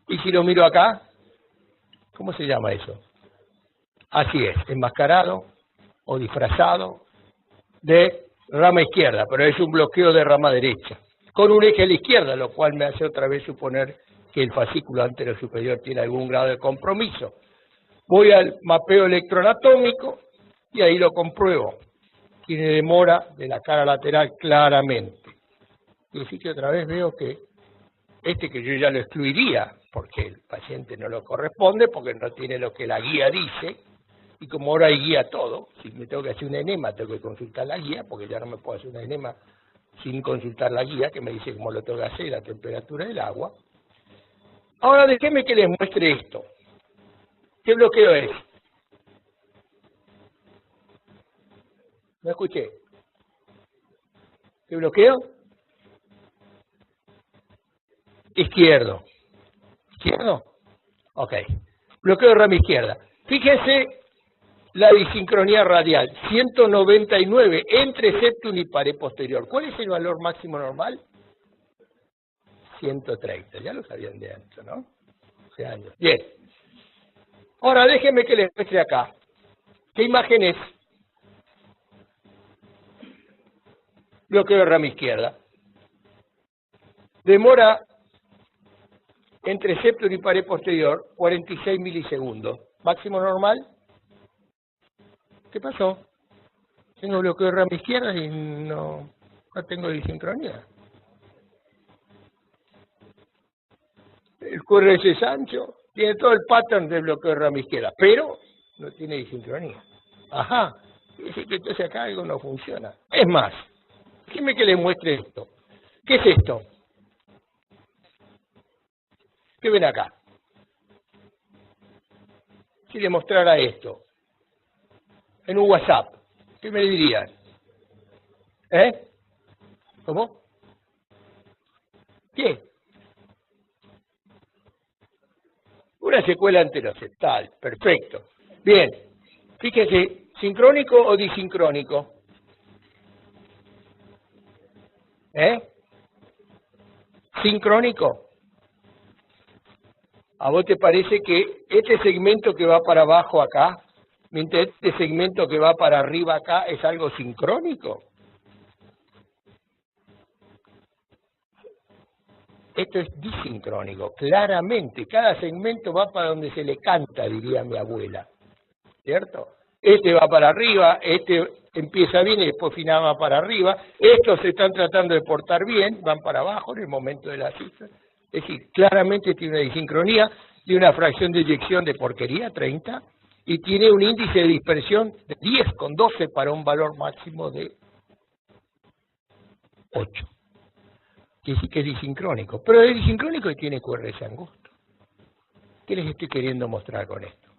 ¿Y si lo miro acá? ¿Cómo se llama eso? Así es, enmascarado o disfrazado de rama izquierda, pero es un bloqueo de rama derecha, con un eje a la izquierda, lo cual me hace otra vez suponer que el fascículo anterior superior tiene algún grado de compromiso. Voy al mapeo electroanatómico y ahí lo compruebo. Tiene demora de la cara lateral claramente. Y así que otra vez veo que que yo ya lo excluiría, porque el paciente no lo corresponde, porque no tiene lo que la guía dice, y como ahora hay guía todo, si me tengo que hacer un enema, tengo que consultar la guía, porque ya no me puedo hacer un enema sin consultar la guía, que me dice cómo lo tengo que hacer, la temperatura del agua. Ahora déjeme que les muestre esto. ¿Qué bloqueo es? ¿No escuché? ¿Qué bloqueo? Izquierdo. ¿Izquierdo? Ok. Bloqueo de rama izquierda. Fíjense la disincronía radial, 199 entre septum y pared posterior. ¿Cuál es el valor máximo normal? 130. Ya lo sabían de antes, ¿no? Hace años. Bien. Ahora déjenme que les muestre acá. ¿Qué imagen es? Bloqueo de rama izquierda. Demora entre septum y pared posterior 46 milisegundos. ¿Máximo normal? ¿Qué pasó? Tengo bloqueo de rama izquierda y no tengo disincronía. El QRS es ancho, tiene todo el pattern de bloqueo de rama izquierda, pero no tiene disincronía. Ajá, dice que entonces acá algo no funciona. Es más, déjeme que les muestre esto. ¿Qué es esto? ¿Qué ven acá? Si le mostrara esto en un WhatsApp, ¿qué me dirían? ¿Eh? ¿Cómo? ¿Qué? Una secuela anteroseptal, perfecto. Bien, fíjese, ¿sincrónico o disincrónico? ¿Sincrónico? ¿A vos te parece que este segmento que va para abajo acá, mientras este segmento que va para arriba acá, es algo sincrónico? Esto es disincrónico, claramente. Cada segmento va para donde se le canta, diría mi abuela. ¿Cierto? Este va para arriba, este empieza bien y después final va para arriba. Estos se están tratando de portar bien, van para abajo en el momento de la cifra. Es decir, claramente tiene una disincronía, tiene una fracción de eyección de porquería, 30, y tiene un índice de dispersión de 10,12 para un valor máximo de 8. Quiere decir que es disincrónico, pero es disincrónico y tiene QRS angosto. ¿Qué les estoy queriendo mostrar con esto?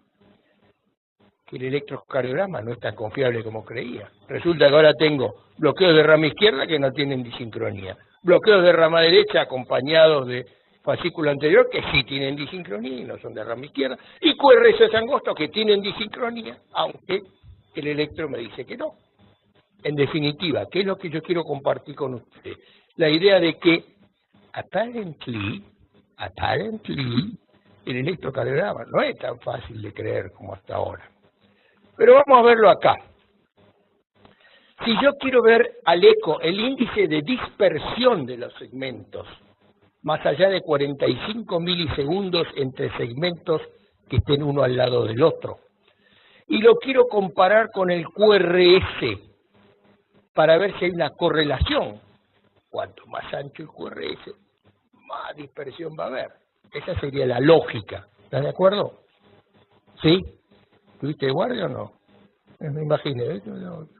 Que el electrocardiograma no es tan confiable como creía. Resulta que ahora tengo bloqueos de rama izquierda que no tienen disincronía, bloqueos de rama derecha acompañados de fascículo anterior que sí tienen disincronía y no son de rama izquierda, y QRS angosto que tienen disincronía, aunque el electro me dice que no. En definitiva, ¿qué es lo que yo quiero compartir con ustedes? La idea de que, apparently, el electrocardiograma no es tan fácil de creer como hasta ahora. Pero vamos a verlo acá. Si yo quiero ver al eco el índice de dispersión de los segmentos, más allá de 45 milisegundos entre segmentos que estén uno al lado del otro, y lo quiero comparar con el QRS, para ver si hay una correlación. Cuanto más ancho el QRS, más dispersión va a haber. Esa sería la lógica. ¿Estás de acuerdo? ¿Sí? ¿Tuviste de guardia o no? Me imaginé,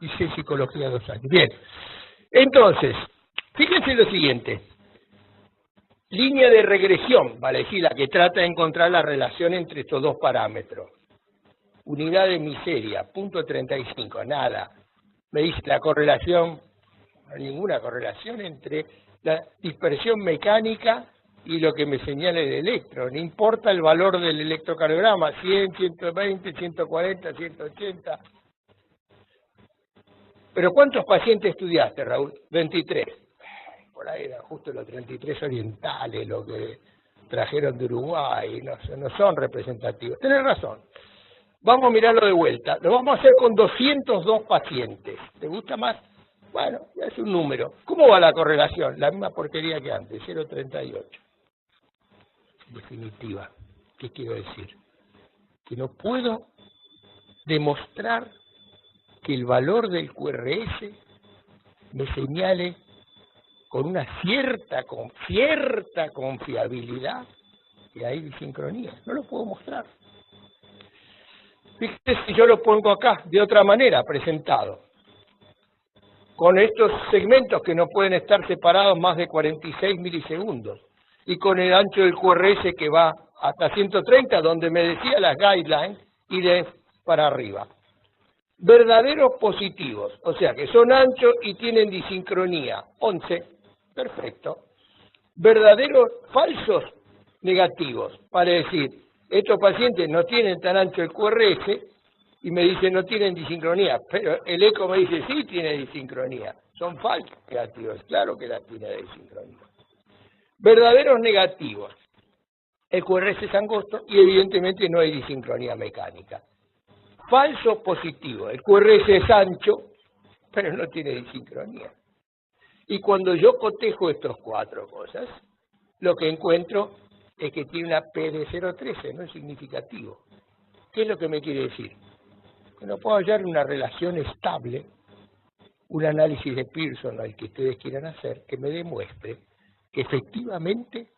hice psicología 2 años. Bien, entonces, fíjense lo siguiente. Línea de regresión, vale decir, la que trata de encontrar la relación entre estos dos parámetros. Unidad de miseria, punto 35, nada. Me dice la correlación, no hay ninguna correlación entre la dispersión mecánica y lo que me señala el electro. No importa el valor del electrocardiograma, 100, 120, 140, 180. Pero ¿cuántos pacientes estudiaste, Raúl? 23. Por ahí eran justo los 33 orientales, lo que trajeron de Uruguay, no son representativos. Tenés razón. Vamos a mirarlo de vuelta. Lo vamos a hacer con 202 pacientes. ¿Te gusta más? Bueno, ya es un número. ¿Cómo va la correlación? La misma porquería que antes, 0,38. En definitiva, ¿qué quiero decir? Que no puedo demostrar que el valor del QRS me señale con una cierta confiabilidad que hay disincronía. No lo puedo mostrar. Fíjese si yo lo pongo acá, de otra manera, presentado. Con estos segmentos que no pueden estar separados más de 46 milisegundos. Y con el ancho del QRS que va hasta 130, donde me decía las guidelines, y de para arriba. Verdaderos positivos, o sea que son anchos y tienen disincronía, 11, perfecto. Verdaderos falsos negativos, para decir, estos pacientes no tienen tan ancho el QRS y me dicen no tienen disincronía, pero el eco me dice sí tiene disincronía, son falsos negativos, claro que la tiene disincronía. Verdaderos negativos, el QRS es angosto y evidentemente no hay disincronía mecánica. Falso positivo, el QRS es ancho, pero no tiene disincronía. Y cuando yo cotejo estas cuatro cosas, lo que encuentro es que tiene una P de 0,13, no es significativo. ¿Qué es lo que me quiere decir? Que no puedo hallar una relación estable, un análisis de Pearson al que ustedes quieran hacer, que me demuestre que efectivamente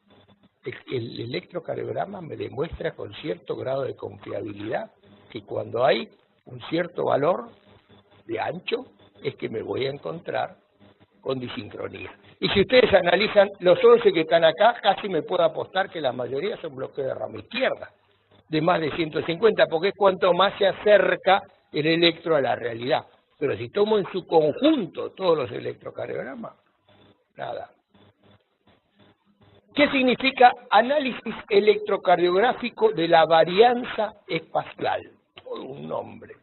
el electrocardiograma me demuestra con cierto grado de confiabilidad que cuando hay un cierto valor de ancho es que me voy a encontrar con disincronía. Y si ustedes analizan los 11 que están acá, casi me puedo apostar que la mayoría son bloqueos de rama izquierda, de más de 150, porque es cuanto más se acerca el electro a la realidad. Pero si tomo en su conjunto todos los electrocardiogramas, nada. ¿Qué significa análisis electrocardiográfico de la varianza espacial? Todo un nombre.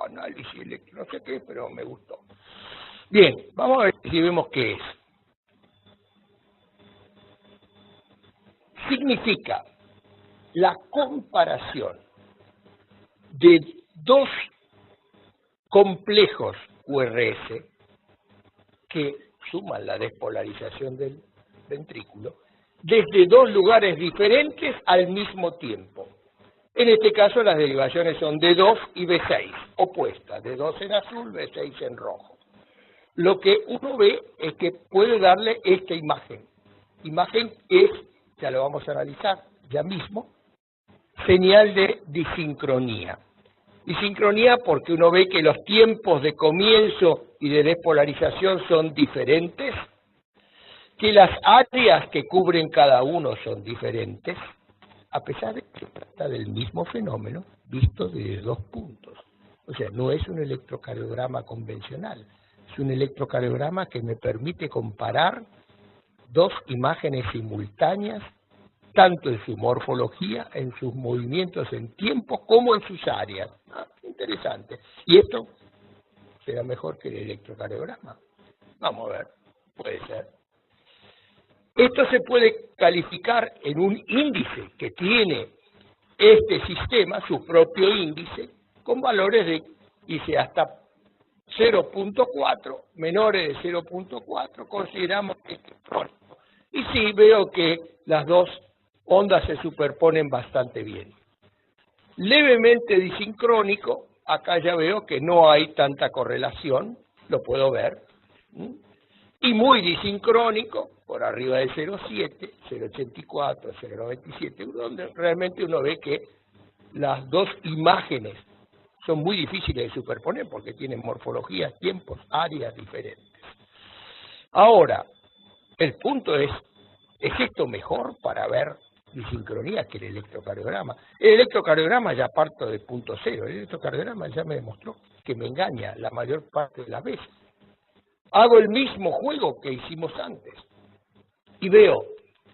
Análisis electro, no sé qué, pero me gustó. Bien, vamos a ver si vemos qué es. Significa la comparación de dos complejos QRS que suman la despolarización del ventrículo desde dos lugares diferentes al mismo tiempo. En este caso las derivaciones son D2 y B6, opuestas, D2 en azul, B6 en rojo. Lo que uno ve es que puede darle esta imagen. Imagen es, ya lo vamos a analizar ya mismo, señal de disincronía. Disincronía porque uno ve que los tiempos de comienzo y de despolarización son diferentes, que las áreas que cubren cada uno son diferentes, a pesar de que se trata del mismo fenómeno visto desde dos puntos. O sea, no es un electrocardiograma convencional, es un electrocardiograma que me permite comparar dos imágenes simultáneas, tanto en su morfología, en sus movimientos en tiempo, como en sus áreas. Interesante. Y esto será mejor que el electrocardiograma. Vamos a ver, puede ser. Esto se puede calificar en un índice que tiene este sistema, su propio índice, con valores de, dice, hasta 0.4, menores de 0.4, consideramos que es crónico. Y sí, veo que las dos ondas se superponen bastante bien. Levemente disincrónico, acá ya veo que no hay tanta correlación, lo puedo ver. Y muy disincrónico, por arriba de 0.7, 0.84, 0.97, donde realmente uno ve que las dos imágenes son muy difíciles de superponer porque tienen morfologías, tiempos, áreas diferentes. Ahora, el punto es esto mejor para ver disincronía que el electrocardiograma? El electrocardiograma ya parto de punto cero, el electrocardiograma ya me demostró que me engaña la mayor parte de las veces. Hago el mismo juego que hicimos antes y veo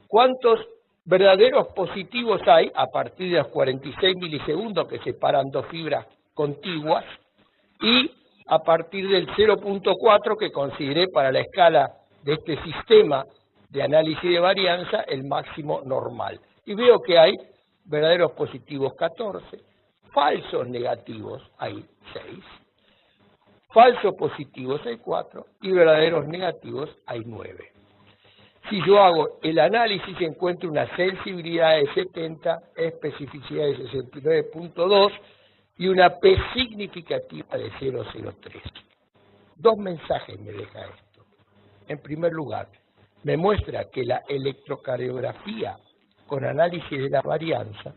cuántos verdaderos positivos hay a partir de los 46 milisegundos que separan dos fibras contiguas y a partir del 0.4 que consideré para la escala de este sistema de análisis de varianza el máximo normal. Y veo que hay verdaderos positivos 14, falsos negativos hay 6, falsos positivos hay 4 y verdaderos negativos hay 9. Si yo hago el análisis encuentro una sensibilidad de 70, especificidad de 69.2 y una P significativa de 0,03. Dos mensajes me deja esto. En primer lugar, me muestra que la electrocardiografía con análisis de la varianza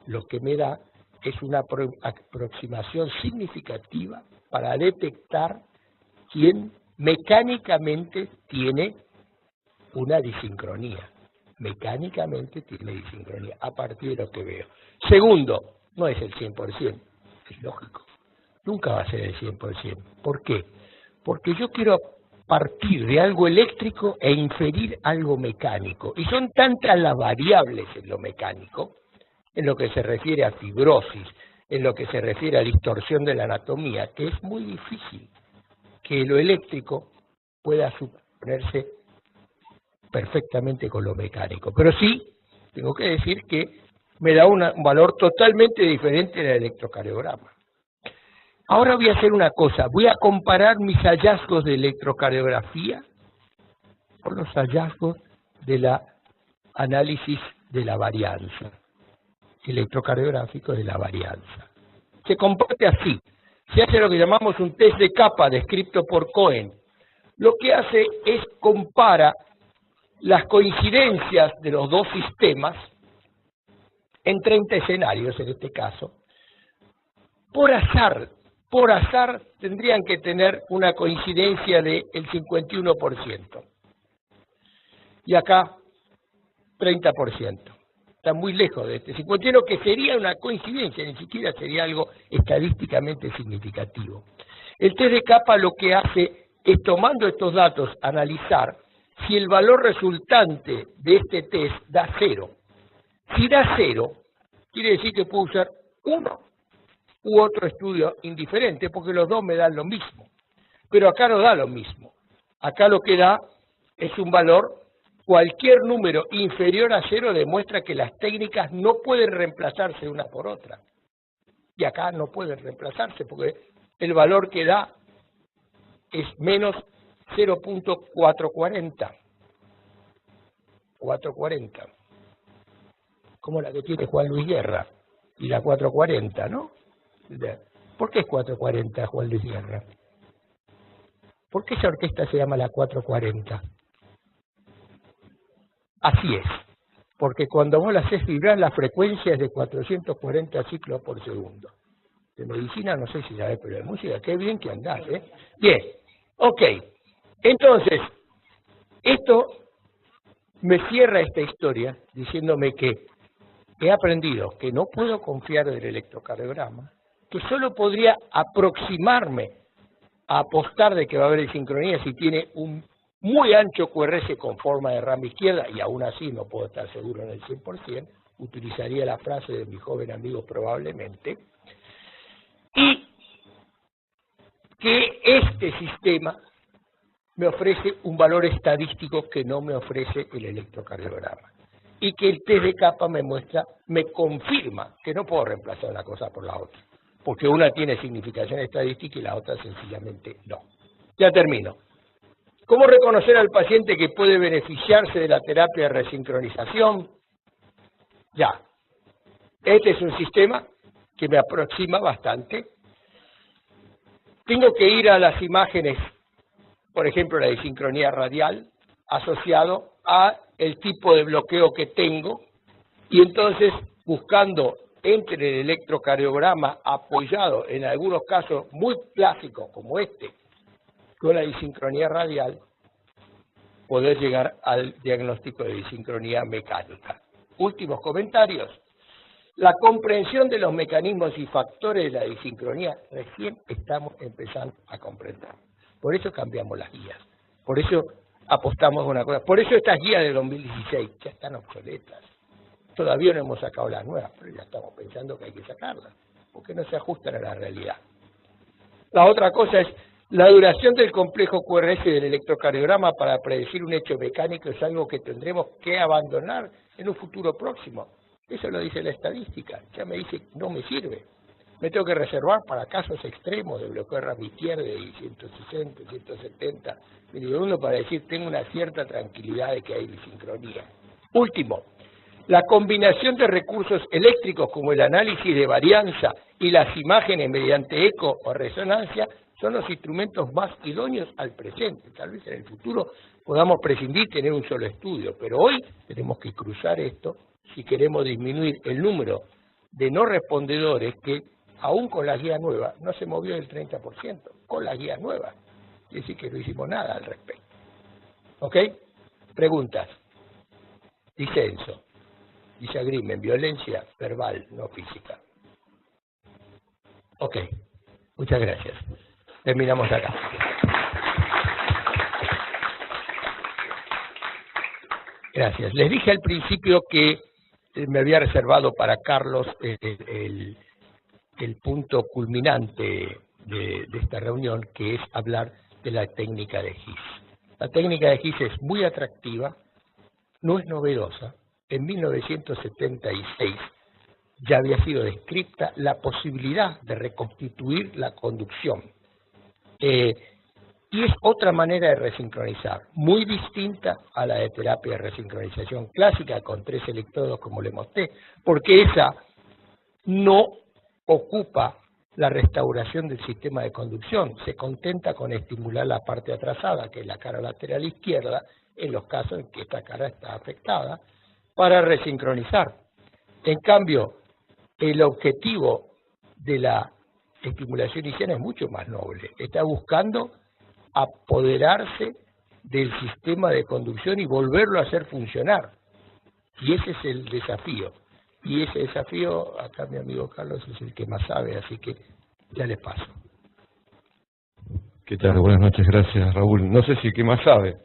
lo que me da es una aproximación significativa para detectar quién mecánicamente tiene una disincronía. Mecánicamente tiene disincronía, a partir de lo que veo. Segundo, no es el 100%, es lógico. Nunca va a ser el 100%. ¿Por qué? Porque yo quiero partir de algo eléctrico e inferir algo mecánico. Y son tantas las variables en lo mecánico, en lo que se refiere a fibrosis, en lo que se refiere a distorsión de la anatomía, que es muy difícil que lo eléctrico pueda superponerse perfectamente con lo mecánico. Pero sí, tengo que decir que me da un valor totalmente diferente del electrocardiograma. Ahora voy a hacer una cosa, voy a comparar mis hallazgos de electrocardiografía con los hallazgos de la análisis de la varianza, electrocardiográfico de la varianza. Se comparte así, se hace lo que llamamos un test de capa descrito por Cohen. Lo que hace es compara las coincidencias de los dos sistemas en 30 escenarios, en este caso, por azar tendrían que tener una coincidencia del 51%. Y acá 30%. Está muy lejos de este 51%, que sería una coincidencia, ni siquiera sería algo estadísticamente significativo. El test de capa lo que hace es, tomando estos datos, analizar si el valor resultante de este test da 0. Si da 0, quiere decir que puedo usar uno u otro estudio indiferente, porque los dos me dan lo mismo. Pero acá no da lo mismo. Acá lo que da es un valor, cualquier número inferior a 0 demuestra que las técnicas no pueden reemplazarse una por otra. Y acá no pueden reemplazarse, porque el valor que da es menos 0.440. 440. Como la que tiene Juan Luis Guerra. Y la 440, ¿no? ¿Por qué es 440 Juan Luis Guerra? ¿Por qué esa orquesta se llama la 440? Así es. Porque cuando vos la haces vibrar, la frecuencia es de 440 ciclos por segundo. De medicina no sé si sabés, pero de música, qué bien que andás, ¿eh? Bien, ok. Entonces, esto me cierra esta historia diciéndome que he aprendido que no puedo confiar del electrocardiograma, que solo podría aproximarme a apostar de que va a haber sincronía si tiene un muy ancho QRS con forma de rama izquierda, y aún así no puedo estar seguro en el 100%, utilizaría la frase de mi joven amigo probablemente, y que este sistema me ofrece un valor estadístico que no me ofrece el electrocardiograma, y que el test de capa me confirma que no puedo reemplazar una cosa por la otra, porque una tiene significación estadística y la otra sencillamente no. Ya termino. ¿Cómo reconocer al paciente que puede beneficiarse de la terapia de resincronización? Ya, este es un sistema que me aproxima bastante. Tengo que ir a las imágenes, por ejemplo la de sincronía radial, asociado a el tipo de bloqueo que tengo, y entonces buscando entre el electrocardiograma apoyado en algunos casos muy clásicos como este, con la disincronía radial, poder llegar al diagnóstico de disincronía mecánica. Últimos comentarios. La comprensión de los mecanismos y factores de la disincronía recién estamos empezando a comprender. Por eso cambiamos las guías. Por eso apostamos a una cosa. Por eso estas guías de 2016 ya están obsoletas. Todavía no hemos sacado las nuevas, pero ya estamos pensando que hay que sacarlas, porque no se ajustan a la realidad. La otra cosa es, la duración del complejo QRS del electrocardiograma para predecir un hecho mecánico es algo que tendremos que abandonar en un futuro próximo. Eso lo dice la estadística, ya me dice, no me sirve. Me tengo que reservar para casos extremos de bloqueo Rabbitier de 160, 170 milisegundos para decir, tengo una cierta tranquilidad de que hay disincronía. Último, la combinación de recursos eléctricos como el análisis de varianza y las imágenes mediante eco o resonancia son los instrumentos más idóneos al presente. Tal vez en el futuro podamos prescindir de tener un solo estudio, pero hoy tenemos que cruzar esto si queremos disminuir el número de no respondedores que, aún con la guía nueva, no se movió del 30%, con la guía nueva. Es decir, que no hicimos nada al respecto. ¿Ok? Preguntas. Disenso. Disagreement, violencia verbal, no física. Ok. Muchas gracias. Terminamos acá. Gracias. Les dije al principio que me había reservado para Carlos el punto culminante de esta reunión, que es hablar de la técnica de His. La técnica de His es muy atractiva, no es novedosa. En 1976 ya había sido descrita la posibilidad de reconstituir la conducción. Y es otra manera de resincronizar, muy distinta a la de terapia de resincronización clásica con 3 electrodos como le mostré, porque esa no ocupa la restauración del sistema de conducción, se contenta con estimular la parte atrasada, que es la cara lateral izquierda, en los casos en que esta cara está afectada, para resincronizar. En cambio, el objetivo de la estimulación inicial es mucho más noble, está buscando apoderarse del sistema de conducción y volverlo a hacer funcionar. Y ese es el desafío. Y ese desafío, acá mi amigo Carlos es el que más sabe, así que ya les paso. ¿Qué tal? Buenas noches, gracias Raúl. No sé si el que más sabe,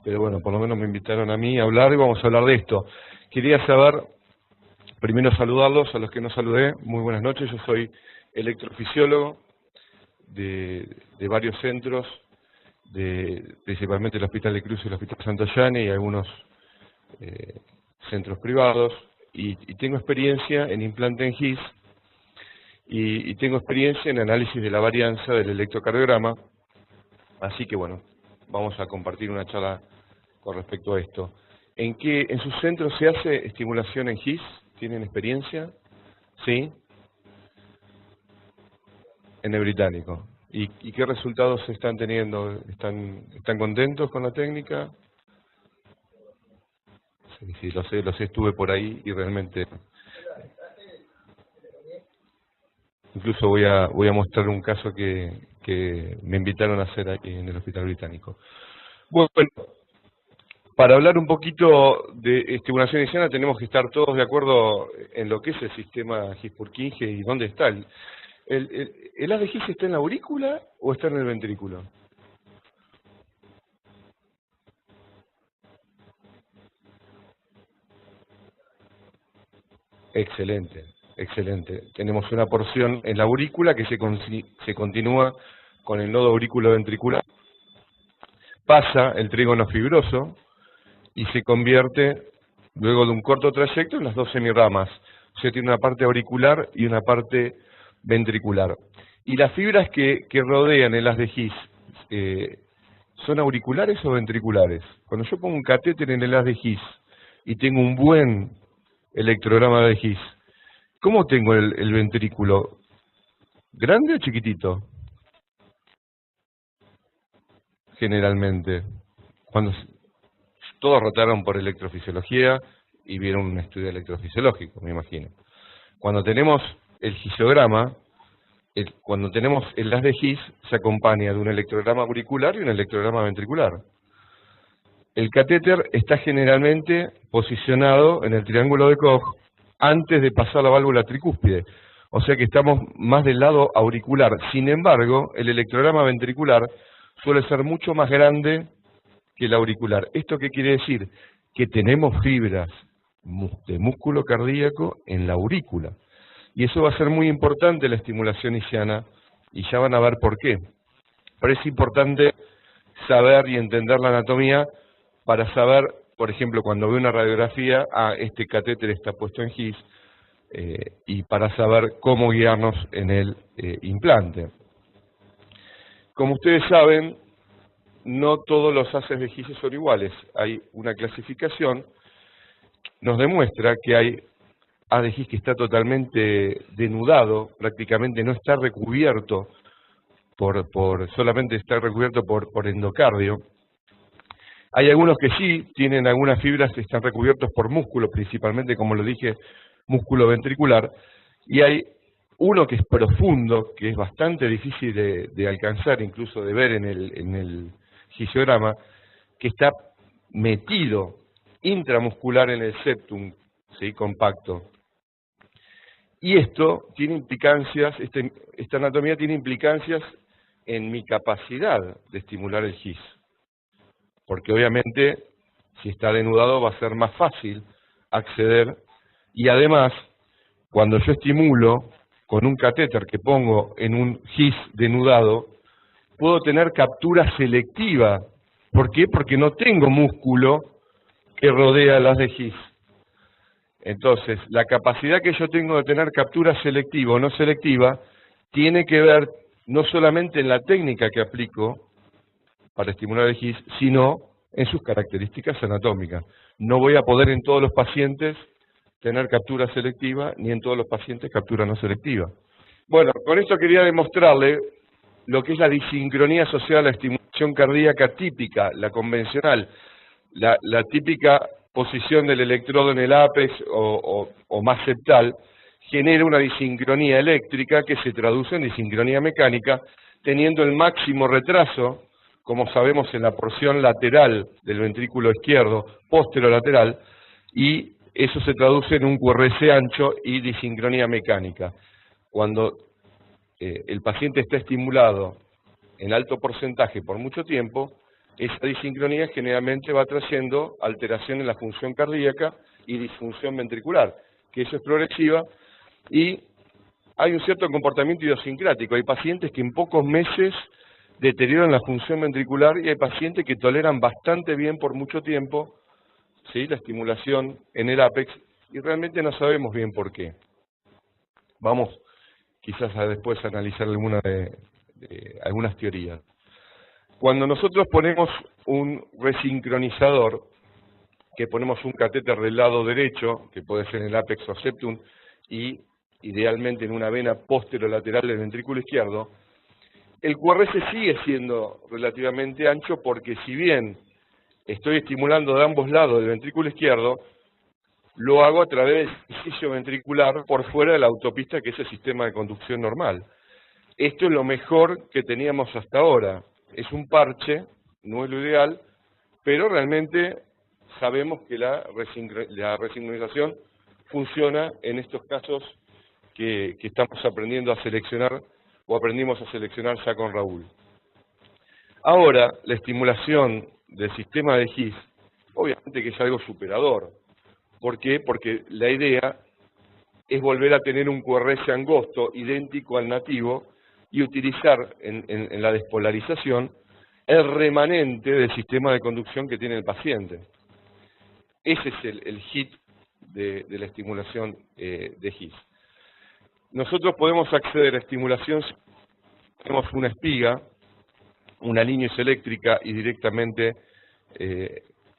pero bueno, por lo menos me invitaron a mí a hablar y vamos a hablar de esto. Quería saber, primero saludarlos, a los que no saludé, muy buenas noches, yo soy electrofisiólogo de varios centros, principalmente el Hospital de Cruz y el Hospital Santillán y algunos centros privados, y tengo experiencia en implante en His, y tengo experiencia en análisis de la varianza del electrocardiograma, así que bueno, vamos a compartir una charla con respecto a esto. ¿En sus centros se hace estimulación en His? ¿Tienen experiencia? ¿Sí? En el británico. ¿Y qué resultados están teniendo? ¿Están contentos con la técnica? Sí, lo sé, estuve por ahí y realmente... Incluso voy a mostrar un caso que me invitaron a hacer aquí en el Hospital Británico. Bueno, para hablar un poquito de estimulación inicial tenemos que estar todos de acuerdo en lo que es el sistema His-Purkinje y dónde está. ¿El haz de His está en la aurícula o está en el ventrículo? Excelente, excelente. Tenemos una porción en la aurícula que se continúa con el nodo auriculoventricular, pasa el trígono fibroso y se convierte, luego de un corto trayecto, en las 2 semiramas. O sea, tiene una parte auricular y una parte ventricular. ¿Y las fibras que rodean el haz de His son auriculares o ventriculares? Cuando yo pongo un catéter en el haz de His y tengo un buen electrograma de His, ¿cómo tengo el ventrículo? ¿Grande o chiquitito? Generalmente. Todos rotaron por electrofisiología y vieron un estudio electrofisiológico, me imagino. Cuando tenemos el gisograma, cuando tenemos el haz de His, se acompaña de un electrograma auricular y un electrograma ventricular. El catéter está generalmente posicionado en el triángulo de Koch antes de pasar la válvula tricúspide. O sea que estamos más del lado auricular. Sin embargo, el electrograma ventricular suele ser mucho más grande que el auricular. ¿Esto qué quiere decir? Que tenemos fibras de músculo cardíaco en la aurícula. Y eso va a ser muy importante en la estimulación isquiana, y ya van a ver por qué. Pero es importante saber y entender la anatomía para saber, por ejemplo, cuando veo una radiografía, este catéter está puesto en His, y para saber cómo guiarnos en el implante. Como ustedes saben, no todos los haces de His son iguales. Hay una clasificación, nos demuestra que hay haz de His que está totalmente denudado, prácticamente no está recubierto solamente está recubierto por endocardio. Hay algunos que sí tienen algunas fibras que están recubiertos por músculo, principalmente, como lo dije, músculo ventricular, y hay uno que es profundo, que es bastante difícil de alcanzar, incluso de ver en el gisiograma, que está metido intramuscular en el septum, ¿sí?, compacto. Y esto tiene implicancias, esta anatomía tiene implicancias en mi capacidad de estimular el His. Porque obviamente, si está denudado va a ser más fácil acceder, y además, cuando yo estimulo con un catéter que pongo en un His denudado, puedo tener captura selectiva. ¿Por qué? Porque no tengo músculo que rodea las de His. Entonces, la capacidad que yo tengo de tener captura selectiva o no selectiva tiene que ver no solamente en la técnica que aplico para estimular el His, sino en sus características anatómicas. No voy a poder en todos los pacientes tener captura selectiva, ni en todos los pacientes captura no selectiva. Bueno, con esto quería demostrarle lo que es la disincronía asociada a la estimulación cardíaca típica, la convencional, la típica posición del electrodo en el ápex o más septal, genera una disincronía eléctrica que se traduce en disincronía mecánica, teniendo el máximo retraso, como sabemos, en la porción lateral del ventrículo izquierdo, posterolateral, y eso se traduce en un QRS ancho y disincronía mecánica. Cuando el paciente está estimulado en alto porcentaje por mucho tiempo, esa disincronía generalmente va trayendo alteración en la función cardíaca y disfunción ventricular, que eso es progresiva, y hay un cierto comportamiento idiosincrático. Hay pacientes que en pocos meses deterioran la función ventricular y hay pacientes que toleran bastante bien por mucho tiempo, ¿sí?, la estimulación en el ápex, y realmente no sabemos bien por qué. Vamos quizás a después analizar algunas teorías. Cuando nosotros ponemos un resincronizador, que ponemos un catéter del lado derecho, que puede ser en el ápex o septum, y idealmente en una vena posterolateral del ventrículo izquierdo, el QRS sigue siendo relativamente ancho, porque si bien estoy estimulando de ambos lados del ventrículo izquierdo, lo hago a través del ejercicio ventricular por fuera de la autopista, que es el sistema de conducción normal. Esto es lo mejor que teníamos hasta ahora. Es un parche, no es lo ideal, pero realmente sabemos que la resincronización funciona en estos casos que estamos aprendiendo a seleccionar, o aprendimos a seleccionar ya con Raúl. Ahora, la estimulación del sistema de His, obviamente que es algo superador. ¿Por qué? Porque la idea es volver a tener un QRS angosto idéntico al nativo y utilizar en la despolarización el remanente del sistema de conducción que tiene el paciente. Ese es el hit de la estimulación de His. Nosotros podemos acceder a estimulación si tenemos una espiga, una línea eléctrica y directamente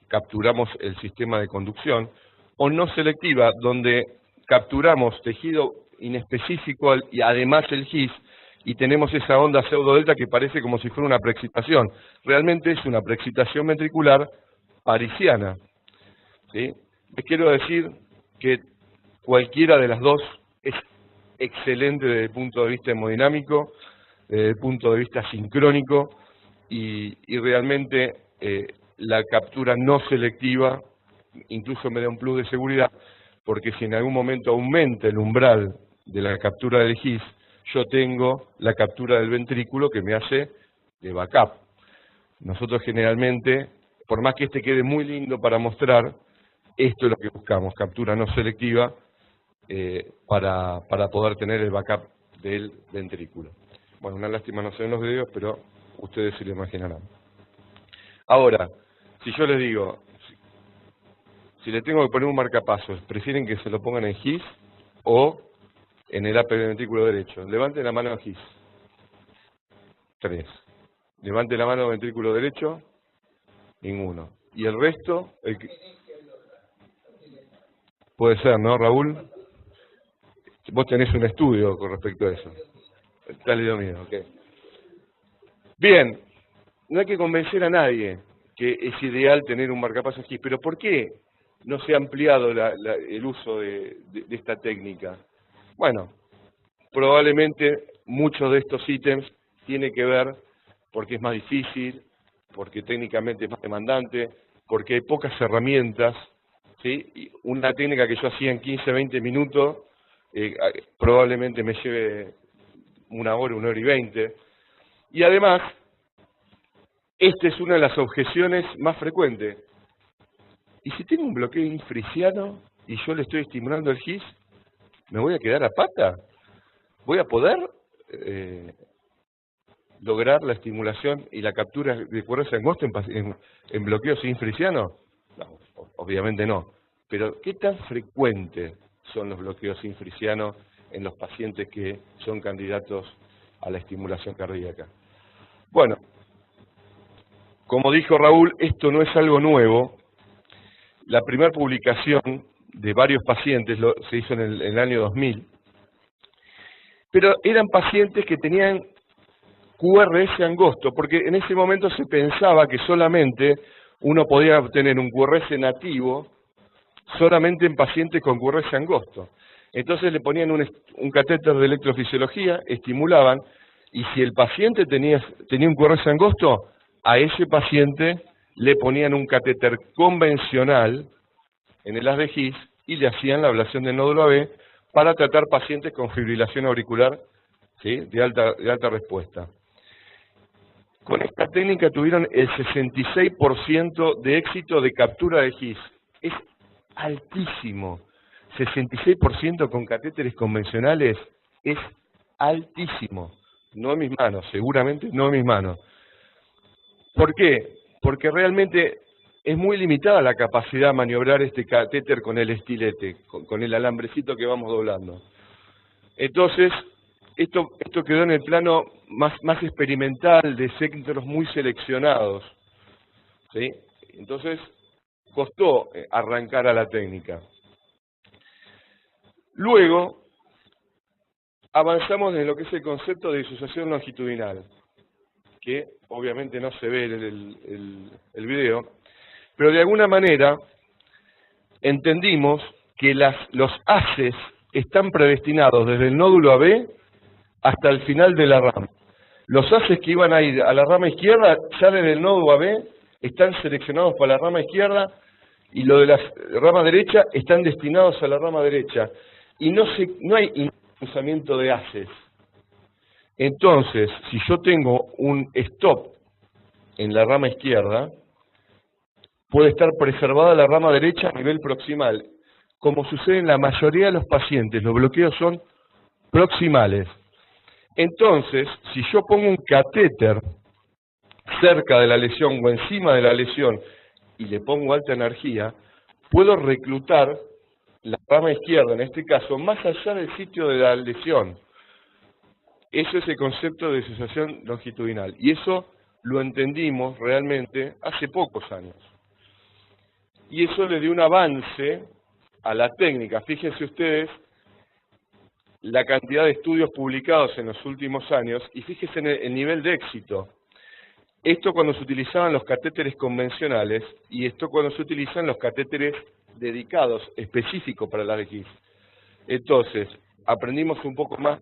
capturamos el sistema de conducción, o no selectiva, donde capturamos tejido inespecífico y además el His, y tenemos esa onda pseudodelta que parece como si fuera una preexcitación. Realmente es una preexcitación ventricular parisiana, ¿sí? Les quiero decir que cualquiera de las dos es excelente desde el punto de vista hemodinámico, desde el punto de vista sincrónico, y realmente la captura no selectiva incluso me da un plus de seguridad, porque si en algún momento aumenta el umbral de la captura del GIS, yo tengo la captura del ventrículo que me hace de backup. Nosotros generalmente, por más que este quede muy lindo para mostrar, esto es lo que buscamos, captura no selectiva, para poder tener el backup del ventrículo. Bueno, una lástima no se ven los videos, pero ustedes se lo imaginarán. Ahora, si yo les digo, si le tengo que poner un marcapasos, ¿prefieren que se lo pongan en GIS o en el APE del ventrículo derecho? Levanten la mano en GIS. 3. Levanten la mano en ventrículo derecho. Ninguno. ¿Y el resto? Puede ser, ¿no, Raúl? Vos tenés un estudio con respecto a eso. Está leído mío, ok. Bien, no hay que convencer a nadie que es ideal tener un marcapasos GIS, pero ¿por qué no se ha ampliado el uso de esta técnica? Bueno, probablemente muchos de estos ítems tienen que ver porque es más difícil, porque técnicamente es más demandante, porque hay pocas herramientas, ¿sí? Y una técnica que yo hacía en 15, 20 minutos, probablemente me lleve 1 hora, 1 hora y 20. Y además, esta es una de las objeciones más frecuentes. ¿Y si tengo un bloqueo infrisiano y yo le estoy estimulando el GIS, me voy a quedar a pata? ¿Voy a poder lograr la estimulación y la captura de QRS angosto en bloqueos infrisianos? No, obviamente no. Pero ¿qué tan frecuentes son los bloqueos infrisianos en los pacientes que son candidatos a la estimulación cardíaca? Bueno, como dijo Raúl, esto no es algo nuevo. La primera publicación de varios pacientes se hizo en el año 2000, pero eran pacientes que tenían QRS angosto, porque en ese momento se pensaba que solamente uno podía obtener un QRS nativo solamente en pacientes con QRS angosto. Entonces le ponían un catéter de electrofisiología, estimulaban, y si el paciente tenía un QRS angosto, a ese paciente le ponían un catéter convencional en el haz de GIS y le hacían la ablación del nódulo AB para tratar pacientes con fibrilación auricular, ¿sí?, de alta respuesta. Con esta técnica tuvieron el 66% de éxito de captura de GIS. Es altísimo. 66% con catéteres convencionales es altísimo. No en mis manos, seguramente no en mis manos. ¿Por qué? Porque realmente es muy limitada la capacidad de maniobrar este catéter con el estilete, con el alambrecito que vamos doblando. Entonces, esto quedó en el plano más experimental, de centros muy seleccionados, ¿sí? Entonces, costó arrancar a la técnica. Luego, avanzamos en lo que es el concepto de disociación longitudinal, que obviamente no se ve el video, pero de alguna manera entendimos que los haces están predestinados desde el nódulo AB hasta el final de la rama. Los haces que iban a ir a la rama izquierda, ya desde el nódulo AB, están seleccionados para la rama izquierda, y lo de la rama derecha están destinados a la rama derecha. Y no hay impulsamiento de haces. Entonces, si yo tengo un stop en la rama izquierda, puede estar preservada la rama derecha a nivel proximal. Como sucede en la mayoría de los pacientes, los bloqueos son proximales. Entonces, si yo pongo un catéter cerca de la lesión o encima de la lesión y le pongo alta energía, puedo reclutar la rama izquierda, en este caso, más allá del sitio de la lesión. Eso es el concepto de disociación longitudinal. Y eso lo entendimos realmente hace pocos años. Y eso le dio un avance a la técnica. Fíjense ustedes la cantidad de estudios publicados en los últimos años y fíjense en el nivel de éxito. Esto cuando se utilizaban los catéteres convencionales y esto cuando se utilizan los catéteres dedicados, específicos para la GIS. Entonces, aprendimos un poco más,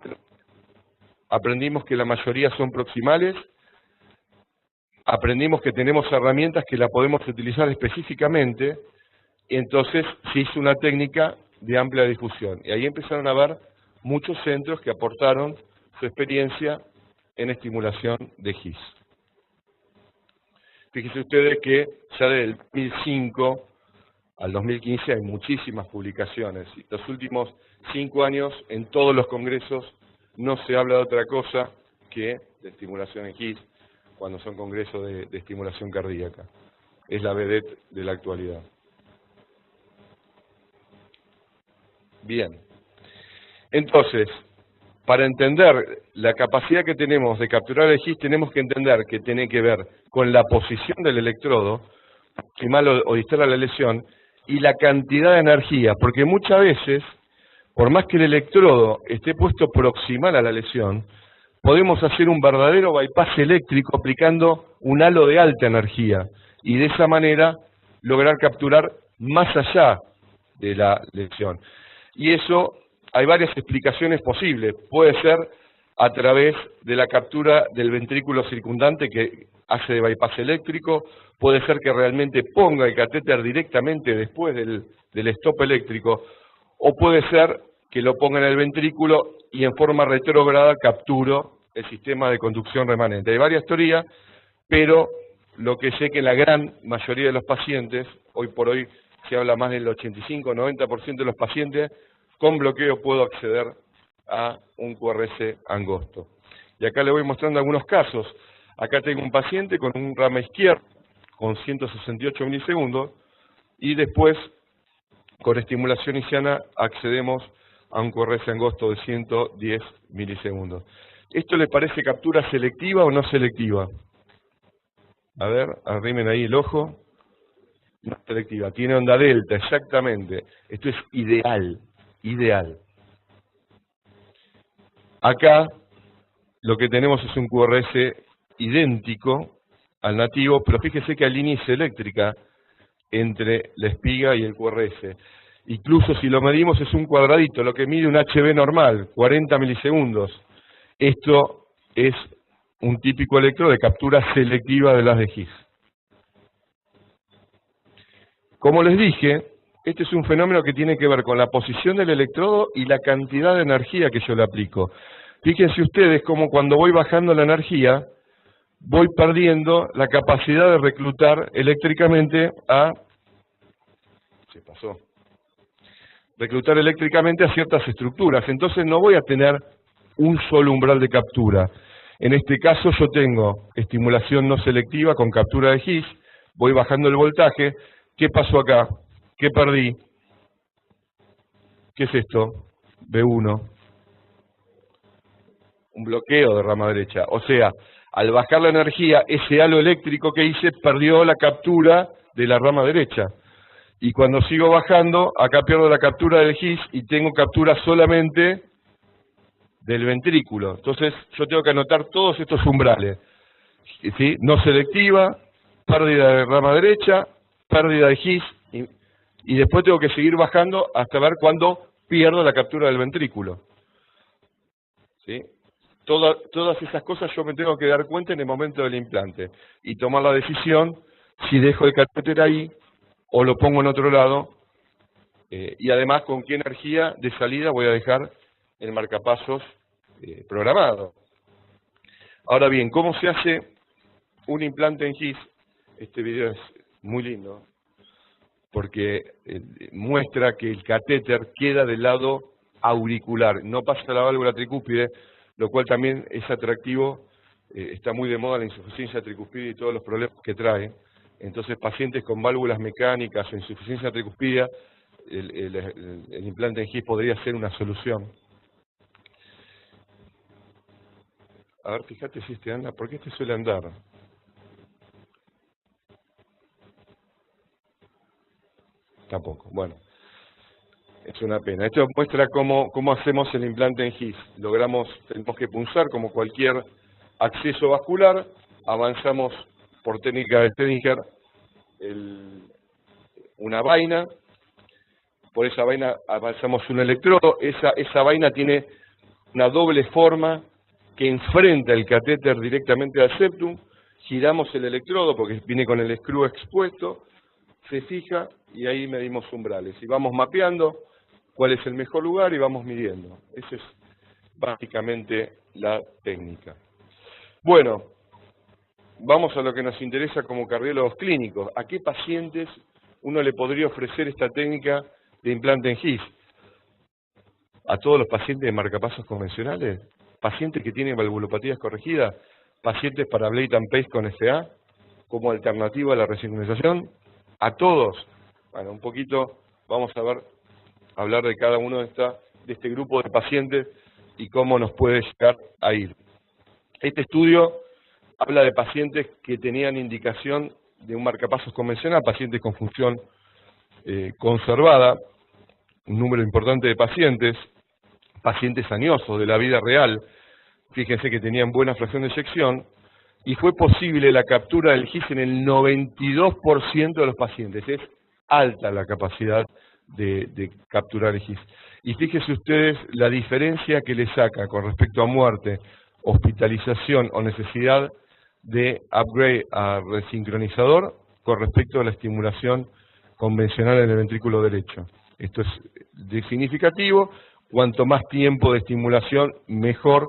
aprendimos que la mayoría son proximales, aprendimos que tenemos herramientas que la podemos utilizar específicamente, y entonces se hizo una técnica de amplia difusión. Y ahí empezaron a haber muchos centros que aportaron su experiencia en estimulación de His. Fíjense ustedes que ya del 2005 al 2015 hay muchísimas publicaciones. Y los últimos 5 años, en todos los congresos, no se habla de otra cosa que de estimulación en His, cuando son congresos de estimulación cardíaca. Es la vedette de la actualidad. Bien. Entonces, para entender la capacidad que tenemos de capturar el His, tenemos que entender que tiene que ver con la posición del electrodo, proximal o distal a la lesión, y la cantidad de energía, porque muchas veces, por más que el electrodo esté puesto proximal a la lesión, podemos hacer un verdadero bypass eléctrico aplicando un halo de alta energía, y de esa manera lograr capturar más allá de la lesión. Y eso, hay varias explicaciones posibles. Puede ser a través de la captura del ventrículo circundante que hace de bypass eléctrico, puede ser que realmente ponga el catéter directamente después del stop eléctrico, o puede ser que lo ponga en el ventrículo y en forma retrógrada capturo el sistema de conducción remanente. Hay varias teorías, pero lo que sé que la gran mayoría de los pacientes, hoy por hoy se habla más del 85-90% de los pacientes, con bloqueo puedo acceder a un QRS angosto. Y acá le voy mostrando algunos casos. Acá tengo un paciente con un rama izquierdo con 168 milisegundos y después con estimulación hisiana accedemos a un QRS angosto de 110 milisegundos. ¿Esto les parece captura selectiva o no selectiva? A ver, arrimen ahí el ojo. No selectiva, tiene onda delta, exactamente. Esto es ideal, ideal. Acá lo que tenemos es un QRS idéntico al nativo, pero fíjese que hay línea eléctrica entre la espiga y el QRS. Incluso si lo medimos es un cuadradito, lo que mide un HB normal, 40 milisegundos. Esto es un típico electro de captura selectiva de las de His. Como les dije, este es un fenómeno que tiene que ver con la posición del electrodo y la cantidad de energía que yo le aplico. Fíjense ustedes cómo cuando voy bajando la energía, voy perdiendo la capacidad de reclutar eléctricamente a... reclutar eléctricamente a ciertas estructuras. Entonces no voy a tener un solo umbral de captura. En este caso yo tengo estimulación no selectiva con captura de His, voy bajando el voltaje. ¿Qué pasó acá? ¿Qué perdí? ¿Qué es esto? B1. Un bloqueo de rama derecha. O sea, al bajar la energía, ese halo eléctrico que hice perdió la captura de la rama derecha. Y cuando sigo bajando, acá pierdo la captura del His y tengo captura solamente del ventrículo. Entonces yo tengo que anotar todos estos umbrales. ¿Sí? No selectiva, pérdida de rama derecha, pérdida de His, y después tengo que seguir bajando hasta ver cuándo pierdo la captura del ventrículo. ¿Sí? Todas esas cosas yo me tengo que dar cuenta en el momento del implante y tomar la decisión si dejo el catéter ahí o lo pongo en otro lado, y además con qué energía de salida voy a dejar el marcapasos programado. Ahora bien, ¿cómo se hace un implante en His? Este video es muy lindo porque muestra que el catéter queda del lado auricular, no pasa a la válvula tricúspide, lo cual también es atractivo. Está muy de moda la insuficiencia tricúspide y todos los problemas que trae. Entonces, pacientes con válvulas mecánicas o insuficiencia tricúspide, el implante en His podría ser una solución. A ver, fíjate si este anda, ¿por qué este suele andar? Tampoco, bueno, es una pena. Esto muestra cómo hacemos el implante en His. Tenemos que punzar como cualquier acceso vascular, avanzamos por técnica de Stedinger una vaina, por esa vaina avanzamos un electrodo, esa vaina tiene una doble forma que enfrenta el catéter directamente al septum, giramos el electrodo porque viene con el screw expuesto, se fija y ahí medimos umbrales. Y vamos mapeando cuál es el mejor lugar y vamos midiendo. Esa es básicamente la técnica. Bueno, vamos a lo que nos interesa como cardiólogos clínicos. ¿A qué pacientes uno le podría ofrecer esta técnica de implante en GIS? ¿A todos los pacientes de marcapasos convencionales? ¿Pacientes que tienen valvulopatías corregidas? ¿Pacientes para Blade and Pace con FA? ¿Como alternativa a la resincronización? ¿A todos? Bueno, un poquito vamos a hablar de cada uno de este grupo de pacientes y cómo nos puede llegar a ir. Este estudio habla de pacientes que tenían indicación de un marcapasos convencional, pacientes con función conservada, un número importante de pacientes añosos de la vida real, fíjense que tenían buena fracción de eyección, y fue posible la captura del GIS en el 92% de los pacientes. Es alta la capacidad de capturar el GIS. Y fíjense ustedes la diferencia que le saca con respecto a muerte, hospitalización o necesidad de upgrade a resincronizador con respecto a la estimulación convencional en el ventrículo derecho. Esto es significativo. Cuanto más tiempo de estimulación, mejor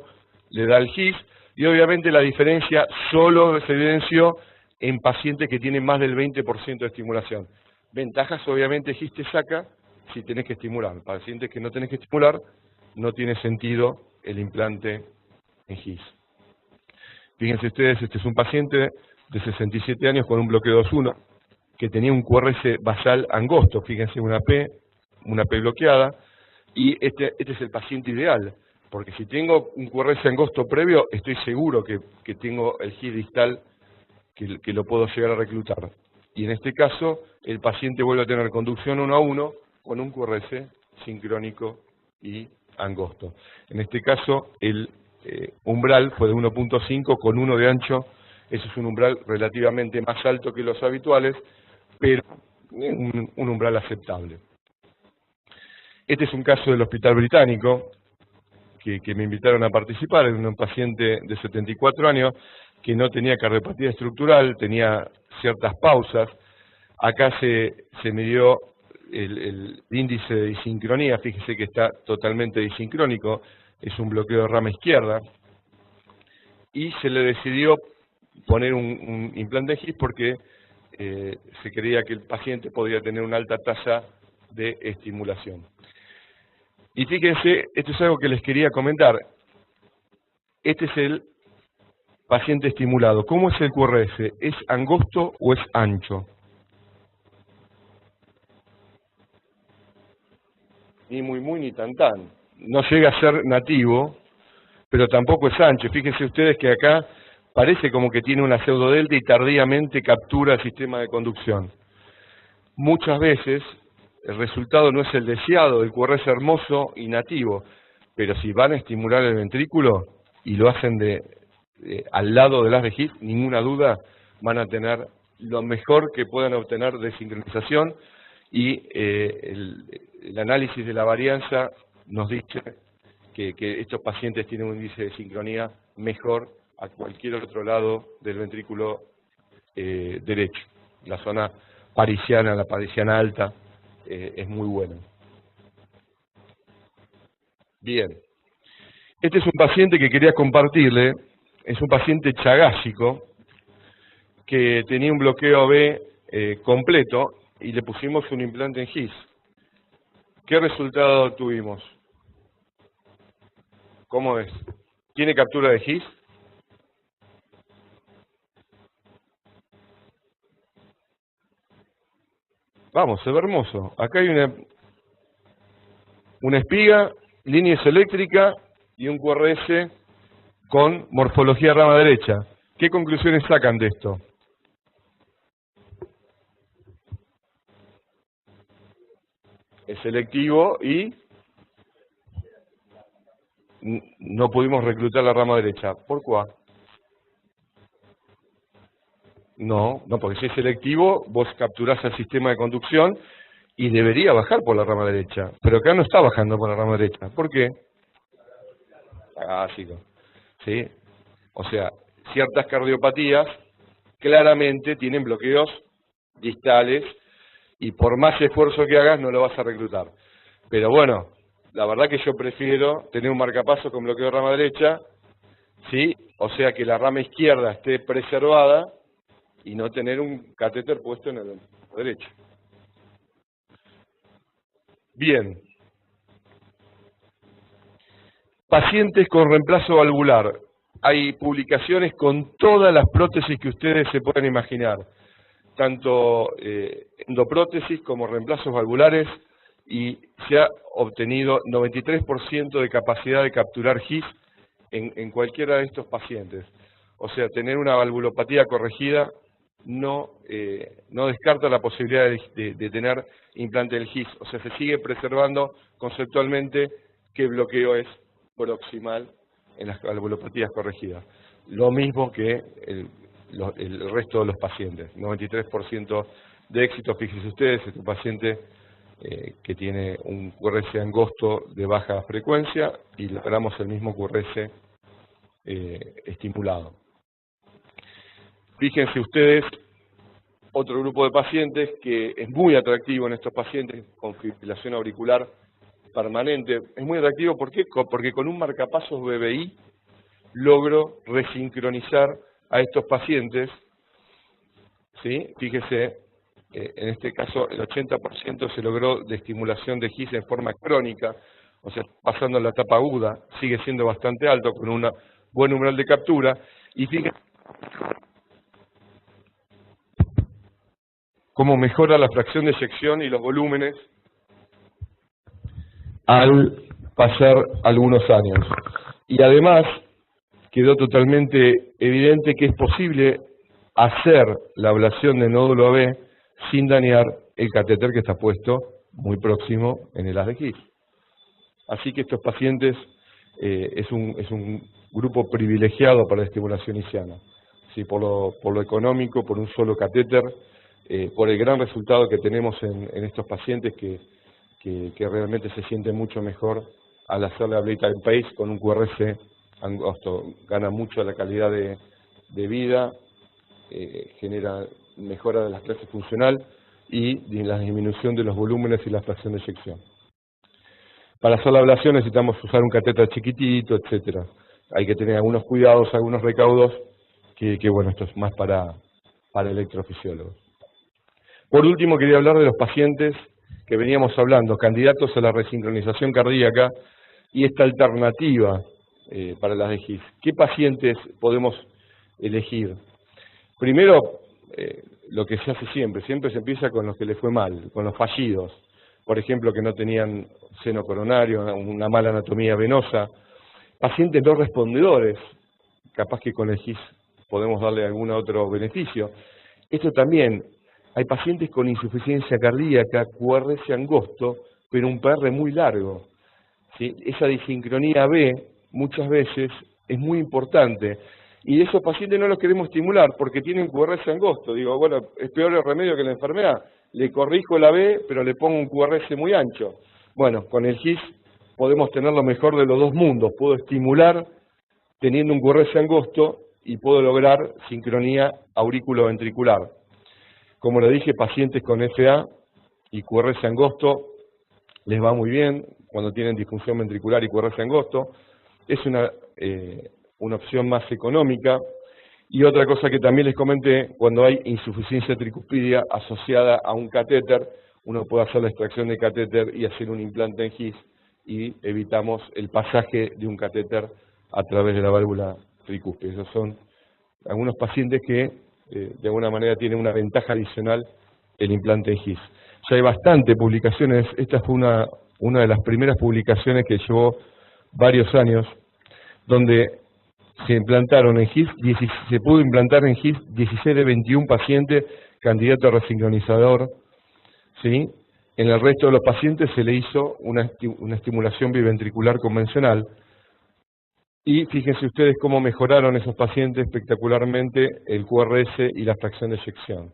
le da el GIS. Y obviamente la diferencia solo se evidenció en pacientes que tienen más del 20% de estimulación. Ventajas, obviamente, GIS te saca si tenés que estimular. Pacientes que no tenés que estimular, no tiene sentido el implante en GIS. Fíjense ustedes, este es un paciente de 67 años con un bloqueo 2.1 que tenía un QRS basal angosto. Fíjense, una P bloqueada. Y este es el paciente ideal, porque si tengo un QRS angosto previo, estoy seguro que tengo el GIS distal que lo puedo llegar a reclutar. Y en este caso, el paciente vuelve a tener conducción 1 a 1 con un QRS sincrónico y angosto. En este caso, el umbral fue de 1.5 con 1 de ancho. Eso es un umbral relativamente más alto que los habituales, pero un umbral aceptable. Este es un caso del Hospital Británico, que me invitaron a participar, en un paciente de 74 años que no tenía cardiopatía estructural, tenía ciertas pausas. Acá se midió el índice de disincronía, fíjese que está totalmente disincrónico, es un bloqueo de rama izquierda, y se le decidió poner un implante en GIS porque se creía que el paciente podía tener una alta tasa de estimulación. Y fíjense, esto es algo que les quería comentar. Este es el paciente estimulado. ¿Cómo es el QRS? ¿Es angosto o es ancho? Ni muy ni tan. No llega a ser nativo, pero tampoco es ancho. Fíjense ustedes que acá parece como que tiene una pseudodelta y tardíamente captura el sistema de conducción. Muchas veces el resultado no es el deseado, el QRS hermoso y nativo, pero si van a estimular el ventrículo y lo hacen al lado de las de GIS, ninguna duda van a tener lo mejor que puedan obtener de sincronización, y el análisis de la varianza nos dice que estos pacientes tienen un índice de sincronía mejor a cualquier otro lado del ventrículo derecho. La zona parisiana, la parisiana alta, es muy buena. Bien, este es un paciente que quería compartirle, es un paciente chagásico que tenía un bloqueo B completo y le pusimos un implante en GIS. ¿Qué resultado tuvimos? ¿Cómo es? ¿Tiene captura de GIS? Vamos, se ve hermoso. Acá hay una espiga, líneas eléctricas y un QRS con morfología rama derecha. ¿Qué conclusiones sacan de esto? Es selectivo y no pudimos reclutar la rama derecha. ¿Por qué? No, porque si es selectivo, vos capturás el sistema de conducción y debería bajar por la rama derecha. Pero acá no está bajando por la rama derecha. ¿Por qué? Ácido. ¿Sí? O sea, ciertas cardiopatías claramente tienen bloqueos distales y por más esfuerzo que hagas no lo vas a reclutar. Pero bueno, la verdad que yo prefiero tener un marcapasos con bloqueo de rama derecha, ¿sí? O sea que la rama izquierda esté preservada y no tener un catéter puesto en el derecho. Bien. Pacientes con reemplazo valvular. Hay publicaciones con todas las prótesis que ustedes se pueden imaginar, tanto endoprótesis como reemplazos valvulares, y se ha obtenido 93% de capacidad de capturar GIS en cualquiera de estos pacientes. O sea, tener una valvulopatía corregida no descarta la posibilidad de tener implante del GIS. O sea, se sigue preservando conceptualmente qué bloqueo es proximal en las valvulopatías corregidas. Lo mismo que el resto de los pacientes. 93% de éxito. Fíjense ustedes, este paciente que tiene un QRS angosto de baja frecuencia y logramos el mismo QRS estimulado. Fíjense ustedes, otro grupo de pacientes que es muy atractivo en estos pacientes con fibrilación auricular permanente. Es muy atractivo, ¿por qué? Porque con un marcapasos BBI logro resincronizar a estos pacientes, ¿sí? Fíjese, en este caso el 80% se logró de estimulación de GIS en forma crónica, o sea, pasando la etapa aguda, sigue siendo bastante alto, con un buen umbral de captura, y fíjense cómo mejora la fracción de eyección y los volúmenes al pasar algunos años. Y además quedó totalmente evidente que es posible hacer la ablación del nódulo AB sin dañar el catéter que está puesto muy próximo en el haz de GIS. Así que estos pacientes es un grupo privilegiado para la estimulación isquiana. Sí, por lo económico, por un solo catéter, por el gran resultado que tenemos en estos pacientes que realmente se sienten mucho mejor al hacer la ablation in pace con un QRS angosto. Gana mucho la calidad de vida, genera mejora de la clase funcional y la disminución de los volúmenes y la fracción de eyección. Para hacer la ablación necesitamos usar un catéter chiquitito, etcétera. Hay que tener algunos cuidados, algunos recaudos, que bueno, esto es más para electrofisiólogos. Por último, quería hablar de los pacientes que veníamos hablando, candidatos a la resincronización cardíaca y esta alternativa para las de GIS. ¿Qué pacientes podemos elegir? Primero, lo que se hace siempre se empieza con los que les fue mal, con los fallidos. Por ejemplo, que no tenían seno coronario, una mala anatomía venosa. Pacientes no respondedores, capaz que con el GIS podemos darle algún otro beneficio. Esto también, hay pacientes con insuficiencia cardíaca, QRS angosto, pero un PR muy largo. ¿Sí? Esa disincronía B muchas veces es muy importante. Y de esos pacientes no los queremos estimular porque tienen QRS angosto. Digo, bueno, es peor el remedio que la enfermedad. Le corrijo la B, pero le pongo un QRS muy ancho. Bueno, con el GIS podemos tener lo mejor de los dos mundos. Puedo estimular teniendo un QRS angosto y puedo lograr sincronía auriculoventricular. Como le dije, pacientes con FA y QRS angosto les va muy bien cuando tienen disfunción ventricular y QRS angosto. Es una opción más económica. Y otra cosa que también les comenté, cuando hay insuficiencia tricuspidia asociada a un catéter, uno puede hacer la extracción de catéter y hacer un implante en GIS y evitamos el pasaje de un catéter a través de la válvula tricúspide. Esos son algunos pacientes que de alguna manera tienen una ventaja adicional el implante en GIS. Ya hay bastantes publicaciones, esta fue una de las primeras publicaciones que llevó varios años, donde se implantaron en GIS, se pudo implantar en GIS 16 de 21 pacientes candidatos a resincronizador, ¿sí? En el resto de los pacientes se le hizo una estimulación biventricular convencional. Y fíjense ustedes cómo mejoraron esos pacientes espectacularmente el QRS y la fracción de eyección.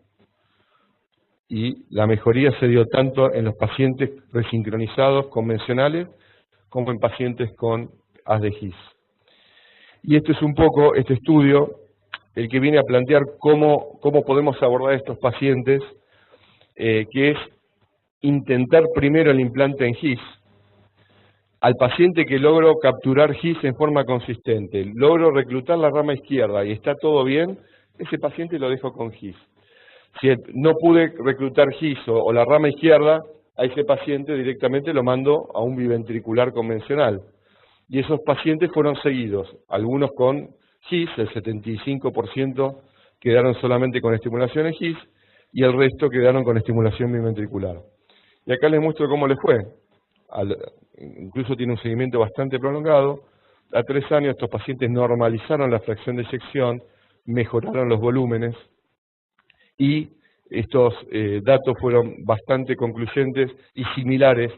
Y la mejoría se dio tanto en los pacientes resincronizados convencionales como en pacientes con haz de GIS. Y este es un poco, este estudio, el que viene a plantear cómo podemos abordar a estos pacientes, que es intentar primero el implante en GIS, al paciente que logro capturar GIS en forma consistente, logro reclutar la rama izquierda y está todo bien, ese paciente lo dejo con GIS. Si no pude reclutar GIS o la rama izquierda, a ese paciente directamente lo mando a un biventricular convencional. Y esos pacientes fueron seguidos, algunos con GIS, el 75% quedaron solamente con estimulación en GIS y el resto quedaron con estimulación biventricular. Y acá les muestro cómo les fue. Incluso tiene un seguimiento bastante prolongado. A 3 años estos pacientes normalizaron la fracción de eyección, mejoraron los volúmenes y estos datos fueron bastante concluyentes y similares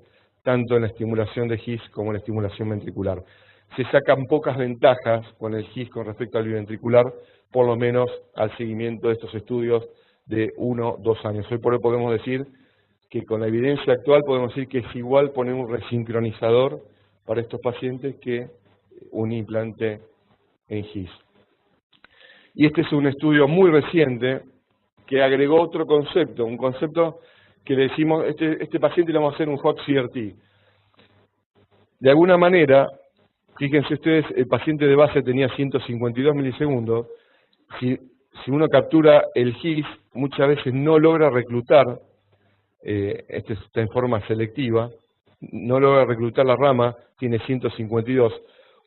tanto en la estimulación de GIS como en la estimulación ventricular. Se sacan pocas ventajas con el GIS con respecto al biventricular, por lo menos al seguimiento de estos estudios de 1 o 2 años. Hoy por hoy podemos decir que con la evidencia actual podemos decir que es igual poner un resincronizador para estos pacientes que un implante en GIS. Y este es un estudio muy reciente que agregó otro concepto, un concepto que le decimos, este paciente le vamos a hacer un hot CRT. De alguna manera, fíjense ustedes, el paciente de base tenía 152 milisegundos, si uno captura el GIS, muchas veces no logra reclutar, está en forma selectiva, no logra reclutar la rama, tiene 152,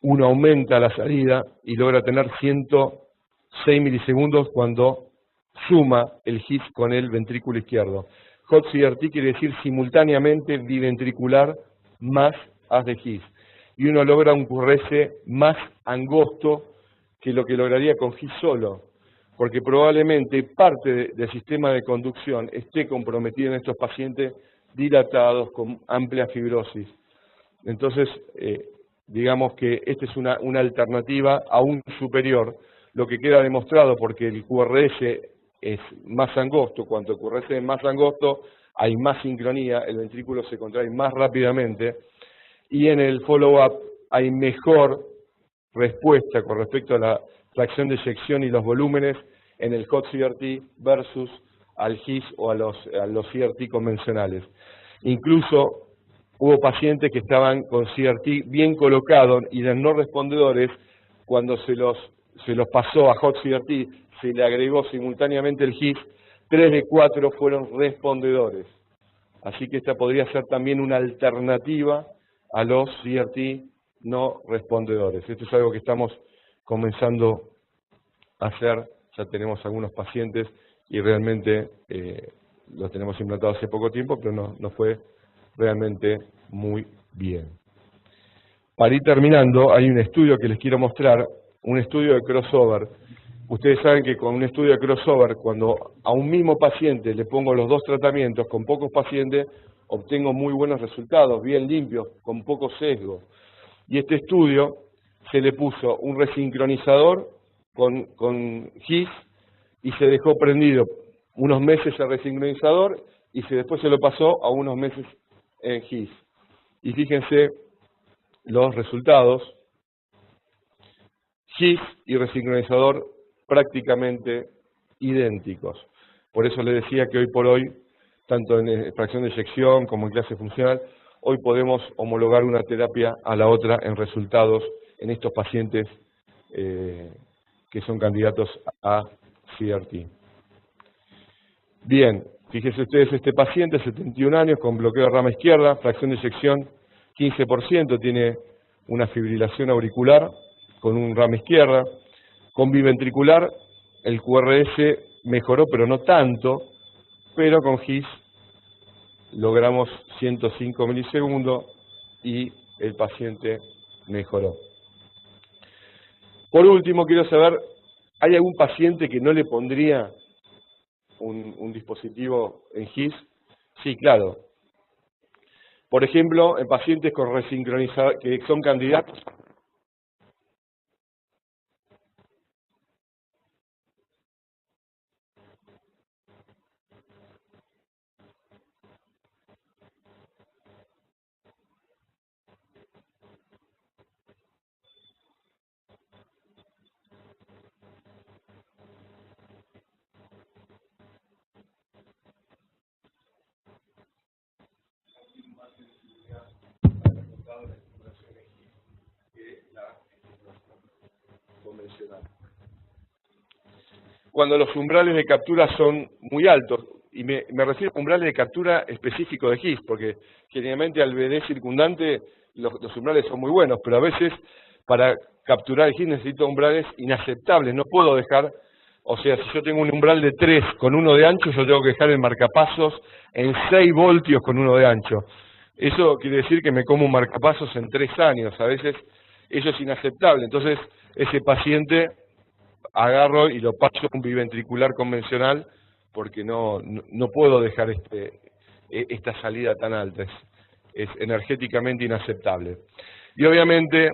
uno aumenta la salida y logra tener 106 milisegundos cuando suma el GIS con el ventrículo izquierdo. Hot CRT quiere decir simultáneamente biventricular más haz de GIS. Y uno logra un QRS más angosto que lo que lograría con GIS solo, porque probablemente parte del sistema de conducción esté comprometido en estos pacientes dilatados con amplia fibrosis. Entonces, digamos que esta es una alternativa aún superior, lo que queda demostrado porque el QRS es más angosto. Cuanto el QRS es más angosto, hay más sincronía, el ventrículo se contrae más rápidamente y en el follow-up hay mejor respuesta con respecto a la fracción de eyección y los volúmenes en el hot CRT versus al GIS o a los CRT convencionales. Incluso hubo pacientes que estaban con CRT bien colocados y de no respondedores, cuando se los pasó a hot CRT, se le agregó simultáneamente el GIS, 3 de 4 fueron respondedores. Así que esta podría ser también una alternativa a los CRT no respondedores. Esto es algo que estamos comenzando a hacer, ya tenemos algunos pacientes y realmente los tenemos implantados hace poco tiempo, pero no fue realmente muy bien. Para ir terminando, hay un estudio que les quiero mostrar, un estudio de crossover. Ustedes saben que con un estudio de crossover, cuando a un mismo paciente le pongo los dos tratamientos, con pocos pacientes, obtengo muy buenos resultados, bien limpios, con poco sesgo. Y este estudio se le puso un resincronizador con GIS y se dejó prendido unos meses el resincronizador y después se lo pasó a unos meses en GIS. Y fíjense los resultados, GIS y resincronizador prácticamente idénticos. Por eso les decía que hoy por hoy, tanto en fracción de eyección como en clase funcional, hoy podemos homologar una terapia a la otra en resultados en estos pacientes que son candidatos a CRT. Bien, fíjense ustedes, este paciente, 71 años, con bloqueo de rama izquierda, fracción de eyección 15%, tiene una fibrilación auricular con un rama izquierda, con biventricular el QRS mejoró, pero no tanto, pero con GIS logramos 105 milisegundos y el paciente mejoró. Por último, quiero saber, ¿hay algún paciente que no le pondría un dispositivo en GIS? Sí, claro. Por ejemplo, en pacientes con resincronizador, que son candidatos cuando los umbrales de captura son muy altos, y me refiero a umbrales de captura específicos de His, porque generalmente al BD circundante los umbrales son muy buenos, pero a veces para capturar el His necesito umbrales inaceptables, no puedo dejar, o sea, si yo tengo un umbral de 3 con 1 de ancho, yo tengo que dejar el marcapasos en 6 voltios con 1 de ancho. Eso quiere decir que me como un marcapasos en 3 años, a veces eso es inaceptable, entonces ese paciente agarro y lo paso a un biventricular convencional porque no puedo dejar esta salida tan alta, es energéticamente inaceptable. Y obviamente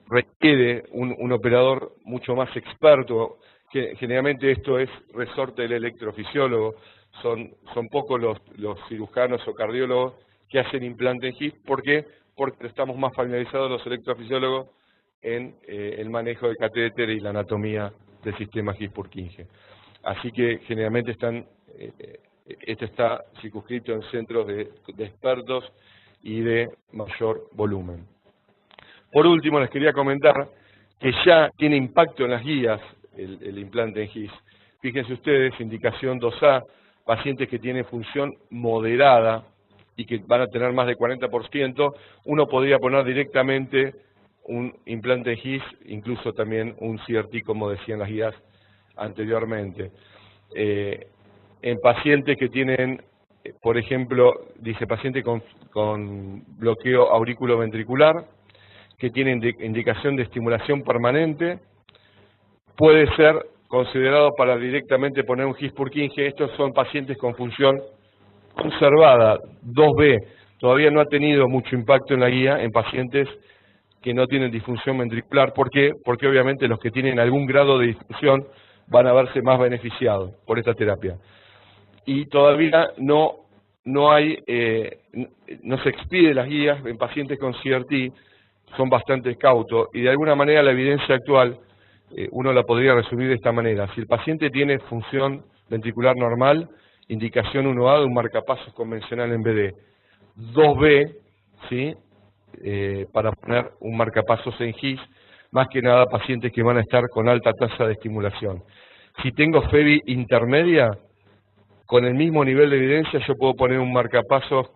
requiere un operador mucho más experto, que generalmente esto es resorte del electrofisiólogo, son pocos los cirujanos o cardiólogos que hacen implante en His. ¿Por qué? Porque estamos más familiarizados los electrofisiólogos en el manejo de catéter y la anatomía del sistema His-Purkinje. Así que generalmente esto está circunscrito en centros de expertos y de mayor volumen. Por último, les quería comentar que ya tiene impacto en las guías el implante en His. Fíjense ustedes, indicación 2A, pacientes que tienen función moderada y que van a tener más de 40%, uno podría poner directamente un implante en His, incluso también un CRT, como decían las guías anteriormente. En pacientes que tienen, por ejemplo, dice paciente con bloqueo auriculoventricular, que tienen indicación de estimulación permanente, puede ser considerado para directamente poner un His-Purkinje. Estos son pacientes con función conservada, 2B. Todavía no ha tenido mucho impacto en la guía en pacientes que no tienen disfunción ventricular. ¿Por qué? Porque obviamente los que tienen algún grado de disfunción van a verse más beneficiados por esta terapia. Y todavía no se expide las guías en pacientes con CRT, son bastante cautos, y de alguna manera la evidencia actual uno la podría resumir de esta manera. Si el paciente tiene función ventricular normal, indicación 1A de un marcapasos convencional en BD, 2B, ¿sí? Para poner un marcapasos en His, más que nada pacientes que van a estar con alta tasa de estimulación. Si tengo FEBI intermedia, con el mismo nivel de evidencia yo puedo poner un marcapasos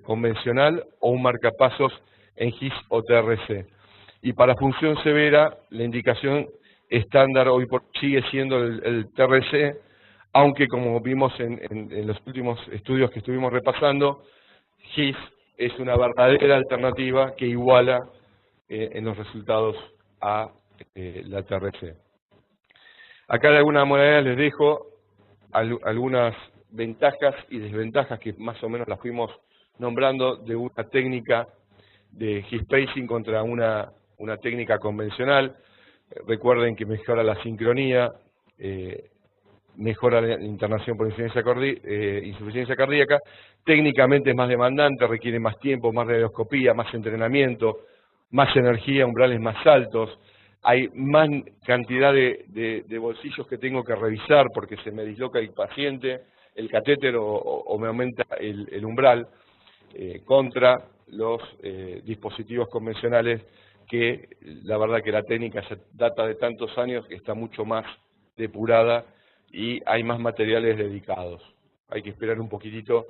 convencional o un marcapasos en His o TRC. Y para función severa, la indicación estándar hoy sigue siendo el TRC, aunque como vimos en los últimos estudios que estuvimos repasando, His es una verdadera alternativa que iguala en los resultados a la TRC. Acá de alguna manera les dejo algunas ventajas y desventajas que más o menos las fuimos nombrando de una técnica de His-pacing contra una técnica convencional. Recuerden que mejora la sincronía, mejora la internación por insuficiencia cardíaca, técnicamente es más demandante, requiere más tiempo, más radioscopía, más entrenamiento, más energía, umbrales más altos, hay más cantidad de bolsillos que tengo que revisar porque se me disloca el paciente, el catéter o me aumenta el umbral, contra los dispositivos convencionales que la verdad que la técnica ya data de tantos años que está mucho más depurada y hay más materiales dedicados. Hay que esperar un poquitito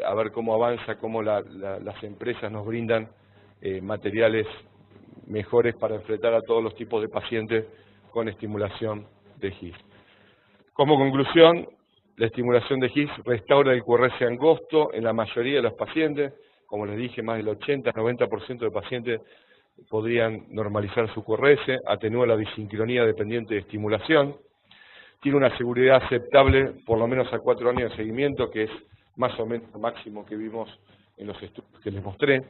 a ver cómo avanza, cómo las empresas nos brindan materiales mejores para enfrentar a todos los tipos de pacientes con estimulación de His. Como conclusión, la estimulación de His restaura el QRS angosto en la mayoría de los pacientes. Como les dije, más del 80-90% de pacientes podrían normalizar su QRS, atenúa la disincronía dependiente de estimulación, tiene una seguridad aceptable por lo menos a 4 años de seguimiento, que es más o menos lo máximo que vimos en los estudios que les mostré.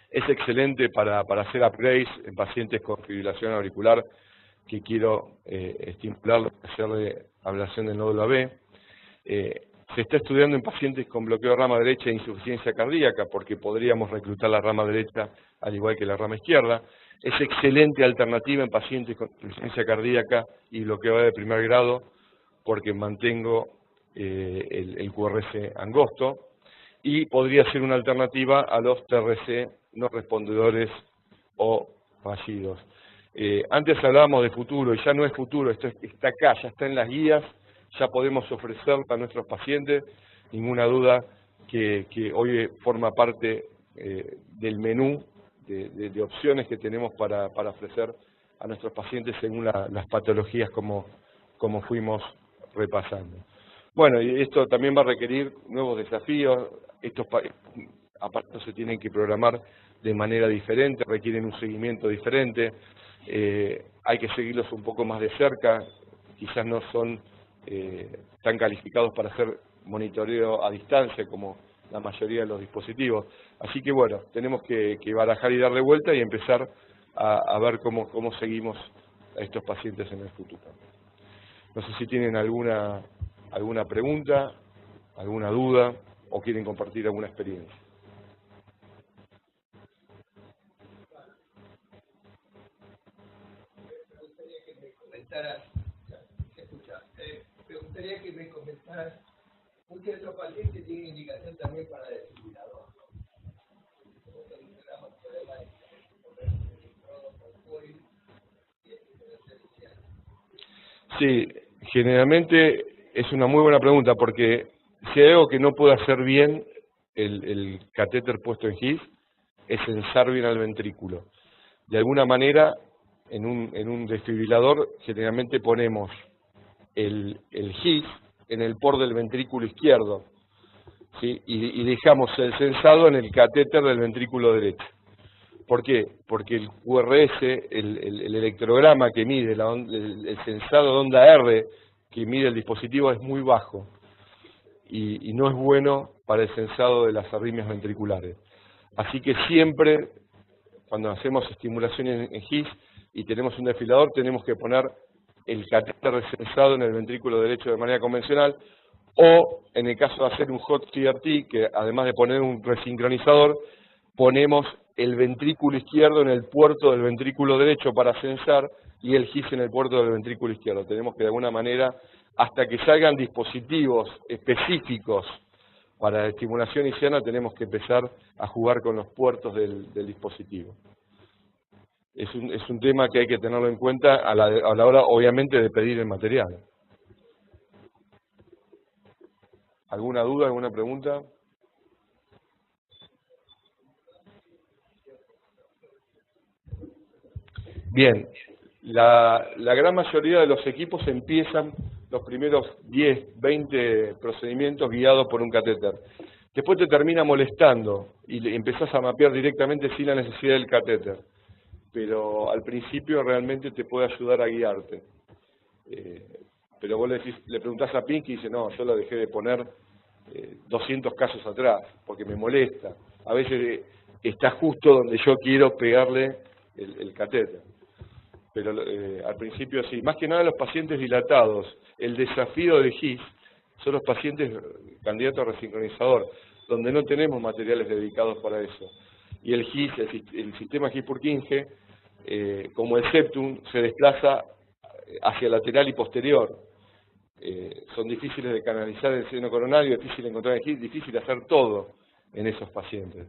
Es excelente para hacer upgrades en pacientes con fibrilación auricular que quiero estimular, hacerle ablación del nódulo AB. Se está estudiando en pacientes con bloqueo de rama derecha e insuficiencia cardíaca, porque podríamos reclutar la rama derecha al igual que la rama izquierda. Es excelente alternativa en pacientes con insuficiencia cardíaca y bloqueo de primer grado, porque mantengo el QRS angosto, y podría ser una alternativa a los TRC no respondedores o fallidos. Antes hablábamos de futuro, y ya no es futuro, esto está acá, ya está en las guías, ya podemos ofrecer a nuestros pacientes, ninguna duda que hoy forma parte del menú de opciones que tenemos para ofrecer a nuestros pacientes según las patologías como fuimos repasando. Bueno, y esto también va a requerir nuevos desafíos, estos aparatos se tienen que programar de manera diferente, requieren un seguimiento diferente, hay que seguirlos un poco más de cerca, quizás no son tan calificados para hacer monitoreo a distancia como la mayoría de los dispositivos. Así que bueno, tenemos que barajar y darle vuelta y empezar a ver cómo seguimos a estos pacientes en el futuro. No sé si tienen alguna pregunta, alguna duda o quieren compartir alguna experiencia. Me gustaría que me comentaras, muchos de estos pacientes tienen indicación también para desfibrilador, ¿no? Sí, generalmente es una muy buena pregunta porque si hay algo que no puede hacer bien el catéter puesto en GIS es censar bien al ventrículo. De alguna manera, en un desfibrilador generalmente ponemos el GIS en el por del ventrículo izquierdo, ¿sí? y dejamos el censado en el catéter del ventrículo derecho. ¿Por qué? Porque el QRS, el electrograma que mide, el censado de onda R que mide el dispositivo es muy bajo y no es bueno para el censado de las arritmias ventriculares. Así que siempre, cuando hacemos estimulación en GIS y tenemos un desfibrilador, tenemos que poner el catéter censado en el ventrículo derecho de manera convencional, o en el caso de hacer un hot CRT, que además de poner un resincronizador, ponemos el ventrículo izquierdo en el puerto del ventrículo derecho para censar y el GIS en el puerto del ventrículo izquierdo. Tenemos que de alguna manera, hasta que salgan dispositivos específicos para la estimulación isquiana, tenemos que empezar a jugar con los puertos del dispositivo. Es un tema que hay que tenerlo en cuenta a la hora, obviamente, de pedir el material. ¿Alguna duda, alguna pregunta? Bien, la gran mayoría de los equipos empiezan los primeros 10, 20 procedimientos guiados por un catéter. Después te termina molestando y empezás a mapear directamente sin la necesidad del catéter. Pero al principio realmente te puede ayudar a guiarte. Pero vos le preguntás a Pinky y dice, no, yo lo dejé de poner 200 casos atrás, porque me molesta. A veces está justo donde yo quiero pegarle el catéter. Pero al principio sí. Más que nada los pacientes dilatados. El desafío de GIS son los pacientes candidatos a resincronizador, donde no tenemos materiales dedicados para eso. Y el GIS, el sistema GIS-Purkinje, como el septum, se desplaza hacia lateral y posterior. Son difíciles de canalizar en el seno coronario, difícil de encontrar el GIS, difícil de hacer todo en esos pacientes.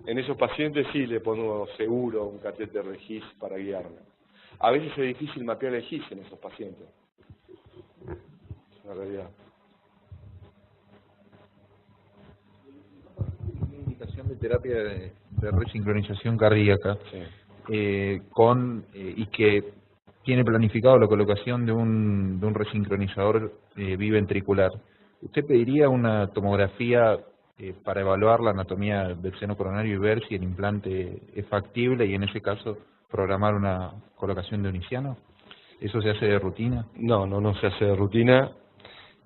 En esos pacientes sí le pongo seguro un catéter de GIS para guiarme. A veces es difícil mapear el GIS en esos pacientes. Es una realidad. Una indicación de terapia de resincronización cardíaca, Sí. Y que tiene planificado la colocación de un resincronizador biventricular. ¿Usted pediría una tomografía para evaluar la anatomía del seno coronario y ver si el implante es factible y en ese caso programar una colocación de uniciano? ¿Eso se hace de rutina? No se hace de rutina.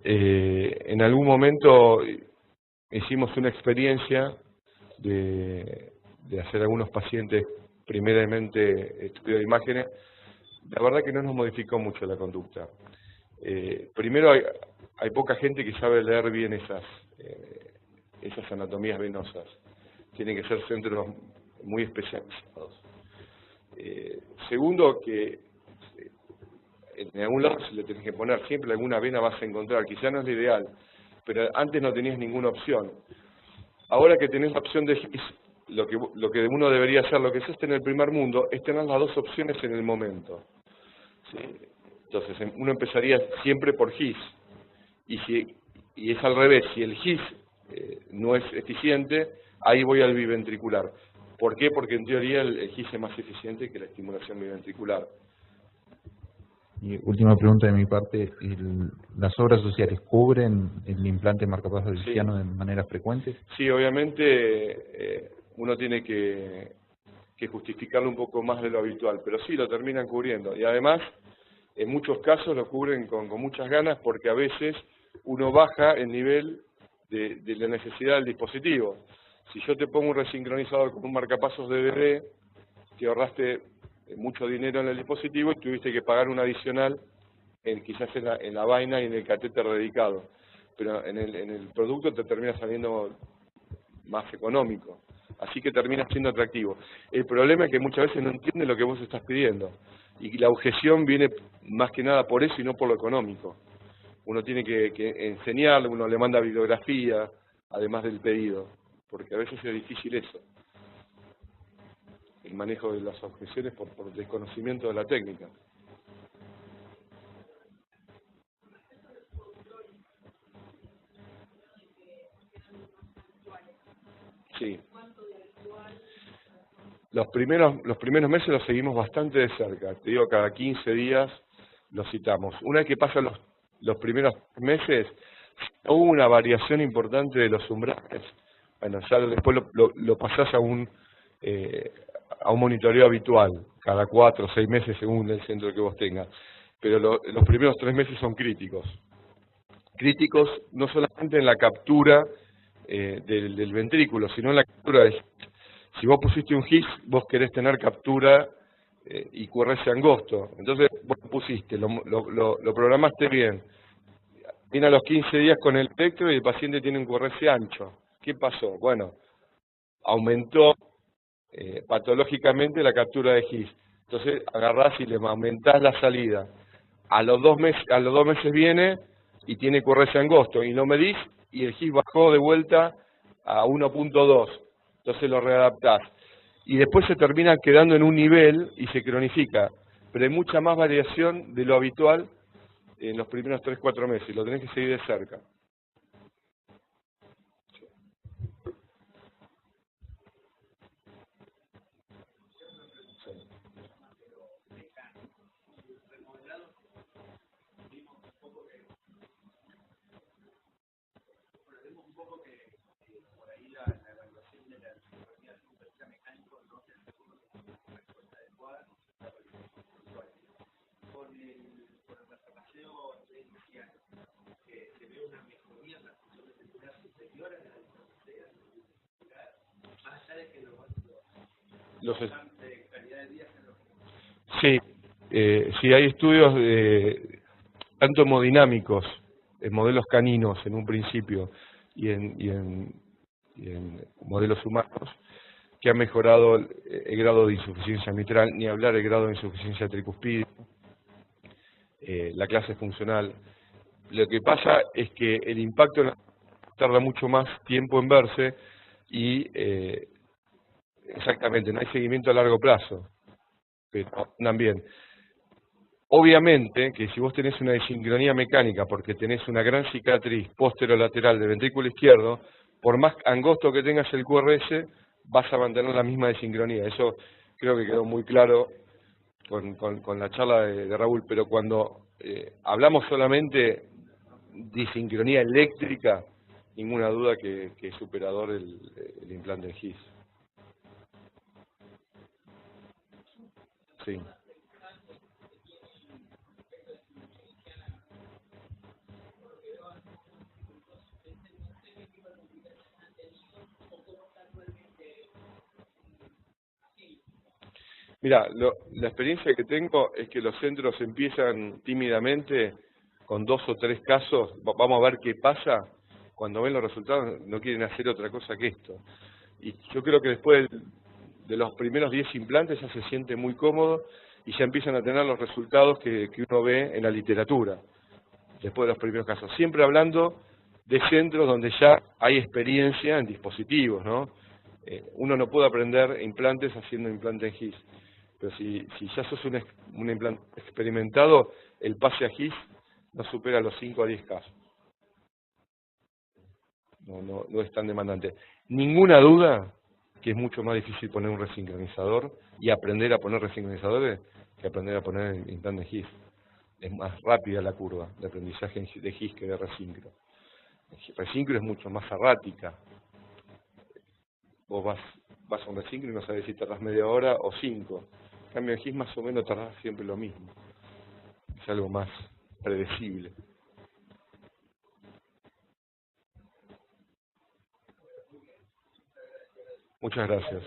En algún momento hicimos una experiencia de hacer a algunos pacientes primeramente estudio de imágenes. La verdad que no nos modificó mucho la conducta. Primero hay poca gente que sabe leer bien esas anatomías venosas. Tienen que ser centros muy especializados. Segundo, que en algún lado se le tenés que poner, siempre alguna vena vas a encontrar, quizá no es lo ideal, pero antes no tenías ninguna opción. Ahora que tenés la opción de GIS, lo que uno debería hacer, lo que se hace en el primer mundo, es tener las dos opciones en el momento. ¿Sí? Entonces, uno empezaría siempre por GIS, y es al revés, si el GIS no es eficiente, ahí voy al biventricular. ¿Por qué? Porque en teoría el GIS es más eficiente que la estimulación biventricular. Y última pregunta de mi parte, ¿las obras sociales cubren el implante marcapasos lisiano de manera frecuente? Sí, obviamente uno tiene que justificarlo un poco más de lo habitual, pero sí lo terminan cubriendo. Y además, en muchos casos lo cubren con muchas ganas, porque a veces uno baja el nivel de la necesidad del dispositivo. Si yo te pongo un resincronizador con un marcapasos DVD, te ahorraste mucho dinero en el dispositivo y tuviste que pagar un adicional quizás en la vaina y en el catéter dedicado. Pero en el producto te termina saliendo más económico. Así que termina siendo atractivo. El problema es que muchas veces no entiende lo que vos estás pidiendo. Y la objeción viene más que nada por eso y no por lo económico. Uno tiene que enseñarle, uno le manda bibliografía, además del pedido. Porque a veces es difícil eso. El manejo de las objeciones por desconocimiento de la técnica. Sí. Los primeros meses los seguimos bastante de cerca. Te digo, cada 15 días los citamos. Una vez que pasan los primeros meses, hubo una variación importante de los umbrales. Bueno, ya después lo pasás a un monitoreo habitual, cada 4 o 6 meses según el centro que vos tengas. Pero los primeros 3 meses son críticos. Críticos no solamente en la captura del ventrículo, sino en la captura de... Si vos pusiste un GIS, vos querés tener captura y QRS angosto. Entonces vos pusiste, lo programaste bien. Viene a los 15 días con el espectro y el paciente tiene un QRS ancho. ¿Qué pasó? Bueno, aumentó patológicamente la captura de GIS. Entonces agarrás y le aumentás la salida. A los 2 meses viene y tiene QRS angosto y lo medís y el GIS bajó de vuelta a 1.2. Entonces lo readaptás. Y después se termina quedando en un nivel y se cronifica. Pero hay mucha más variación de lo habitual en los primeros 3-4 meses. Lo tenés que seguir de cerca. Sí, sí hay estudios tanto hemodinámicos, en modelos caninos en un principio y en modelos humanos, que han mejorado el grado de insuficiencia mitral, ni hablar el grado de insuficiencia tricuspídica, la clase funcional. Lo que pasa es que el impacto tarda mucho más tiempo en verse y exactamente, no hay seguimiento a largo plazo, pero andan bien. Obviamente que si vos tenés una desincronía mecánica porque tenés una gran cicatriz posterolateral del ventrículo izquierdo, por más angosto que tengas el QRS, vas a mantener la misma desincronía. Eso creo que quedó muy claro con la charla de Raúl, pero cuando hablamos solamente de sincronía eléctrica, ninguna duda que es superador el implante de GIS. Sí. Mira, la experiencia que tengo es que los centros empiezan tímidamente con 2 o 3 casos, vamos a ver qué pasa, cuando ven los resultados no quieren hacer otra cosa que esto. Y yo creo que después de los primeros 10 implantes ya se siente muy cómodo y ya empiezan a tener los resultados que uno ve en la literatura, después de los primeros casos. Siempre hablando de centros donde ya hay experiencia en dispositivos, ¿no? Uno no puede aprender implantes haciendo implante en GIS, pero si ya sos un implante experimentado, el pase a GIS no supera los 5 a 10 casos. No es tan demandante. Ninguna duda que es mucho más difícil poner un resincronizador y aprender a poner resincronizadores que aprender a poner implante en GIS. Es más rápida la curva de aprendizaje de GIS que de resincro. Resincro es mucho más errática. Vos vas a un resincro y no sabés si tardás media hora o 5. En cambio en GIS más o menos tardás siempre lo mismo. Es algo más predecible. Muchas gracias.